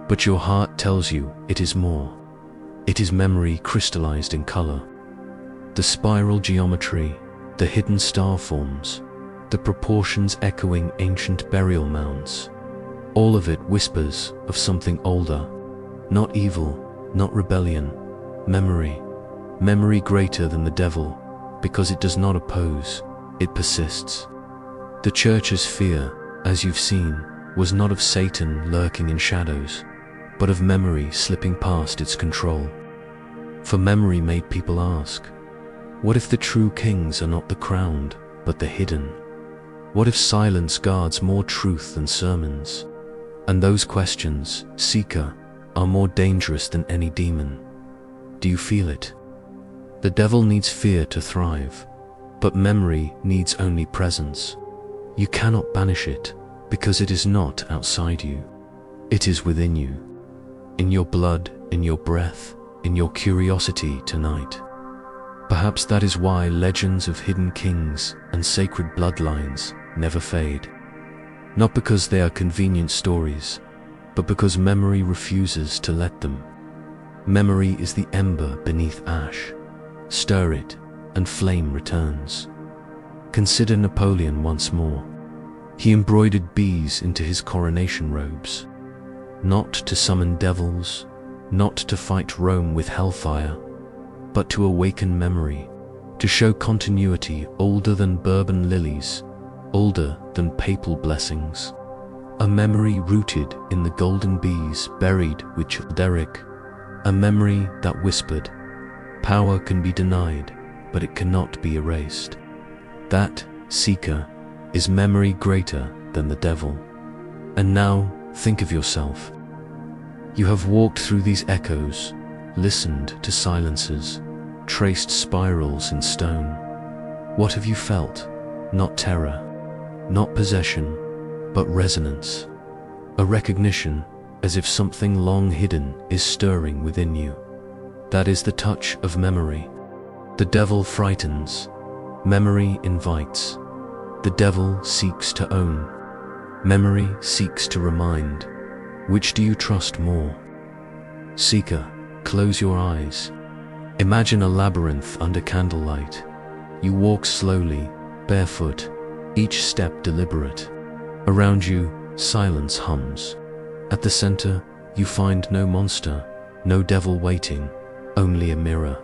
but your heart tells you it is more. It is memory crystallized in color. The spiral geometry, the hidden star forms, the proportions echoing ancient burial mounds. All of it whispers of something older, not evil, not rebellion, memory. Memory greater than the devil, because it does not oppose, it persists. The church's fear, as you've seen, was not of Satan lurking in shadows, but of memory slipping past its control. For memory made people ask, what if the true kings are not the crowned, but the hidden? What if silence guards more truth than sermons? And those questions, seeker, are more dangerous than any demon. Do you feel it? The devil needs fear to thrive, but memory needs only presence. You cannot banish it, because it is not outside you. It is within you, in your blood, in your breath, in your curiosity tonight. Perhaps that is why legends of hidden kings and sacred bloodlines never fade. Not because they are convenient stories, but because memory refuses to let them. Memory is the ember beneath ash. Stir it, and flame returns. Consider Napoleon once more. He embroidered bees into his coronation robes, not to summon devils, not to fight Rome with hellfire, but to awaken memory, to show continuity older than Bourbon lilies, older than papal blessings. A memory rooted in the golden bees buried with Childeric, a memory that whispered, power can be denied, but it cannot be erased. That, seeker, is memory greater than the devil. And now, think of yourself. You have walked through these echoes, listened to silences, traced spirals in stone. What have you felt? Not terror, not possession, but resonance. A recognition, as if something long hidden is stirring within you. That is the touch of memory. The devil frightens, memory invites. The devil seeks to own, memory seeks to remind. Which do you trust more? Seeker, close your eyes. Imagine a labyrinth under candlelight. You walk slowly, barefoot, each step deliberate. Around you, silence hums. At the center, you find no monster, no devil waiting, only a mirror.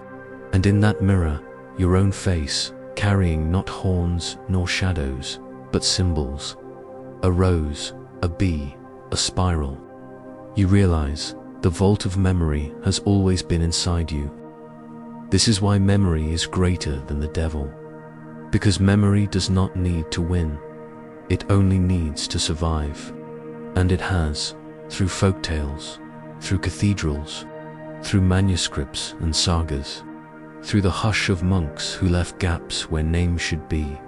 And in that mirror, your own face, carrying not horns nor shadows, but symbols. A rose, a bee, a spiral. You realize the vault of memory has always been inside you. This is why memory is greater than the devil. Because memory does not need to win. It only needs to survive. And it has, through folktales, through cathedrals, through manuscripts and sagas, through the hush of monks who left gaps where names should be,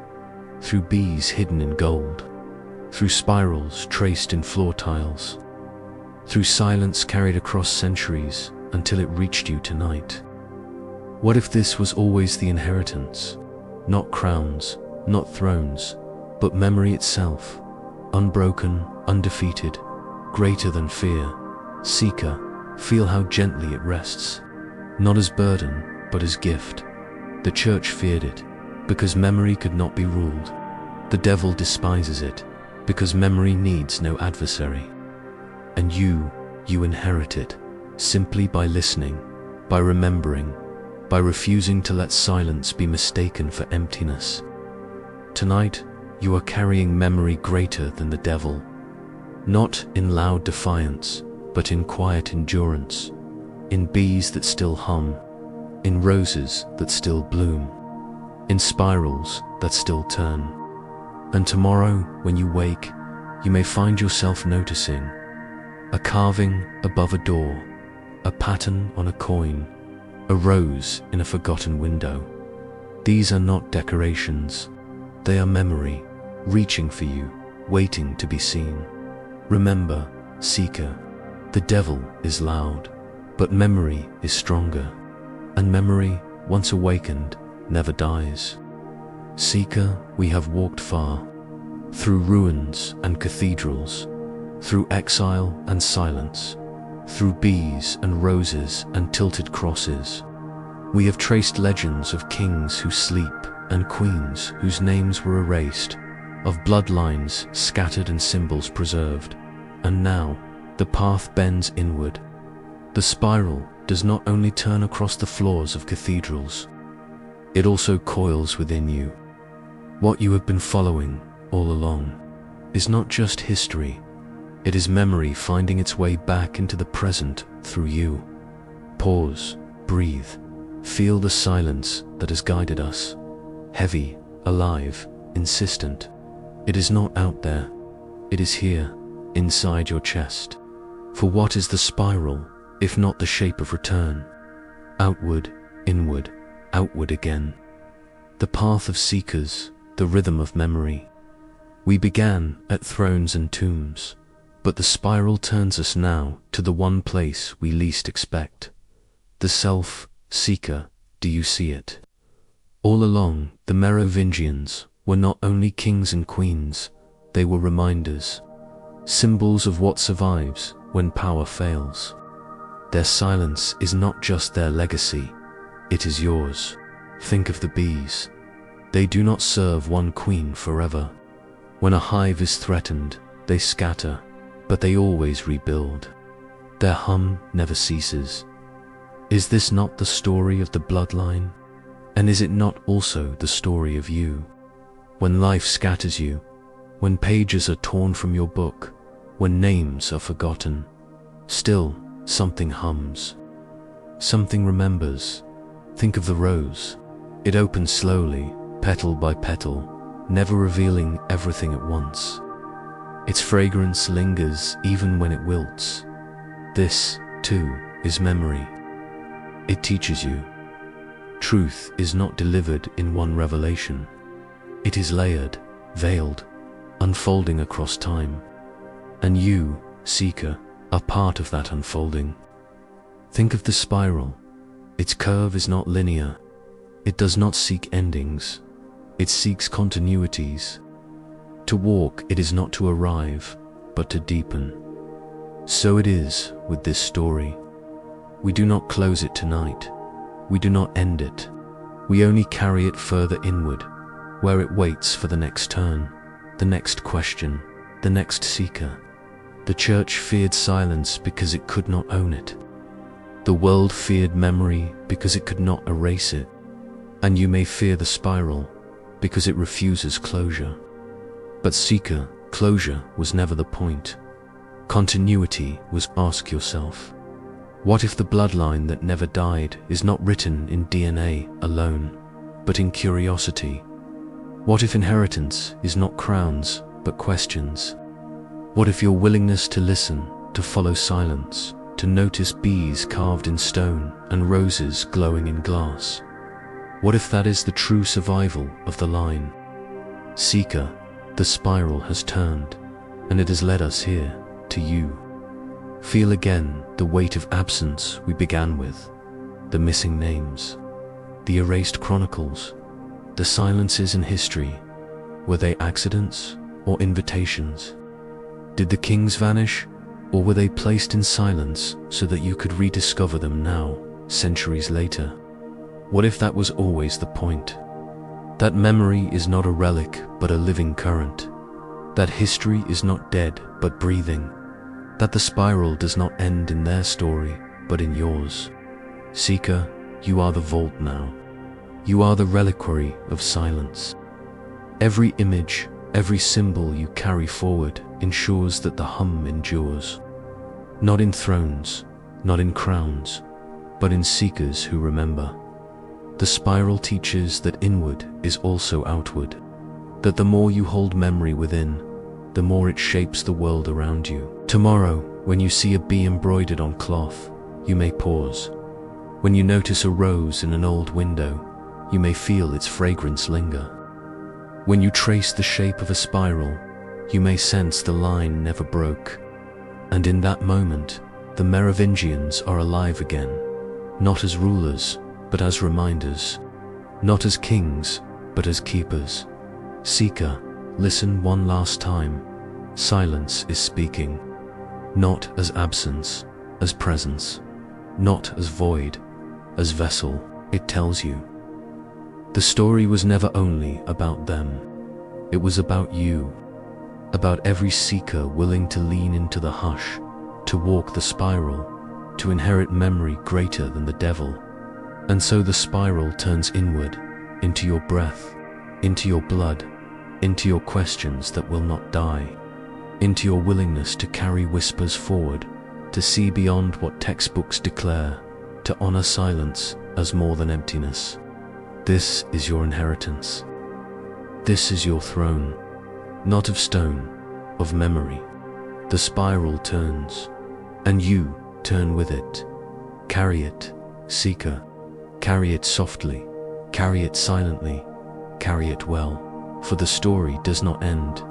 through bees hidden in gold, through spirals traced in floor tiles, through silence carried across centuries until it reached you tonight. What if this was always the inheritance? Not crowns, not thrones, but memory itself, unbroken, undefeated, greater than fear. Seeker, feel how gently it rests, not as burden, but as gift. The church feared it, because memory could not be ruled. The devil despises it, because memory needs no adversary. And you inherit it, simply by listening, by remembering, by refusing to let silence be mistaken for emptiness. Tonight, you are carrying memory greater than the devil, not in loud defiance, but in quiet endurance, in bees that still hum, in roses that still bloom, in spirals that still turn. And tomorrow, when you wake, you may find yourself noticing a carving above a door, a pattern on a coin, a rose in a forgotten window. These are not decorations. They are memory, reaching for you, waiting to be seen. Remember, seeker, the devil is loud, but memory is stronger. And memory, once awakened, never dies. Seeker, we have walked far, through ruins and cathedrals, through exile and silence, through bees and roses and tilted crosses. We have traced legends of kings who sleep and queens whose names were erased, of bloodlines scattered and symbols preserved. and now, the path bends inward. The spiral does not only turn across the floors of cathedrals, it also coils within you. What you have been following all along is not just history, it is memory finding its way back into the present through you. Pause, breathe, feel the silence that has guided us. Heavy, alive, insistent. It is not out there, it is here, inside your chest. For what is the spiral, if not the shape of return? Outward, inward, outward again. The path of seekers, the rhythm of memory. We began at thrones and tombs, but the spiral turns us now to the one place we least expect. The self, seeker, do you see it? All along, the Merovingians were not only kings and queens, they were reminders, symbols of what survives when power fails. Their silence is not just their legacy, it is yours. Think of the bees. They do not serve one queen forever. When a hive is threatened, they scatter, but they always rebuild. Their hum never ceases. Is this not the story of the bloodline? And is it not also the story of you? When life scatters you, when pages are torn from your book, when names are forgotten, still something hums. Something remembers. Think of the rose. It opens slowly, petal by petal, never revealing everything at once. Its fragrance lingers even when it wilts. This, too, is memory. It teaches you. Truth is not delivered in one revelation. It is layered, veiled, unfolding across time. And you, seeker, are part of that unfolding. Think of the spiral. Its curve is not linear. It does not seek endings. It seeks continuities. To walk, it is not to arrive, but to deepen. So it is with this story. We do not close it tonight. We do not end it. We only carry it further inward, where it waits for the next turn, the next question, the next seeker. The church feared silence because it could not own it. The world feared memory because it could not erase it. And you may fear the spiral because it refuses closure. But seeker, closure was never the point. Continuity was. Ask yourself, what if the bloodline that never died is not written in DNA alone, but in curiosity? What if inheritance is not crowns, but questions? What if your willingness to listen, to follow silence, to notice bees carved in stone and roses glowing in glass? What if that is the true survival of the line? Seeker, the spiral has turned, and it has led us here, to you. Feel again the weight of absence we began with, the missing names, the erased chronicles, the silences in history. Were they accidents or invitations? Did the kings vanish, or were they placed in silence so that you could rediscover them now, centuries later? What if that was always the point? That memory is not a relic, but a living current. That history is not dead, but breathing. That the spiral does not end in their story, but in yours. Seeker, you are the vault now. You are the reliquary of silence. Every image, every symbol you carry forward ensures that the hum endures. Not in thrones, not in crowns, but in seekers who remember. The spiral teaches that inward is also outward, that the more you hold memory within, the more it shapes the world around you. Tomorrow, when you see a bee embroidered on cloth, you may pause. When you notice a rose in an old window, you may feel its fragrance linger. When you trace the shape of a spiral, you may sense the line never broke. And in that moment, the Merovingians are alive again, not as rulers, but as reminders, not as kings, but as keepers. Seeker, listen one last time. Silence is speaking, not as absence, as presence, not as void, as vessel. It tells you. The story was never only about them. It was about you. about every seeker willing to lean into the hush, to walk the spiral, to inherit memory greater than the devil. And so the spiral turns inward, into your breath, into your blood, into your questions that will not die, into your willingness to carry whispers forward, to see beyond what textbooks declare, to honor silence as more than emptiness. This is your inheritance. This is your throne, not of stone, of memory. The spiral turns, and you turn with it. Carry it, seeker. Carry it softly, carry it silently, carry it well, for the story does not end.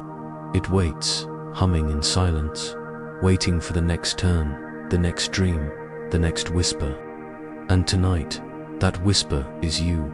It waits, humming in silence, waiting for the next turn, the next dream, the next whisper. And tonight, that whisper is you.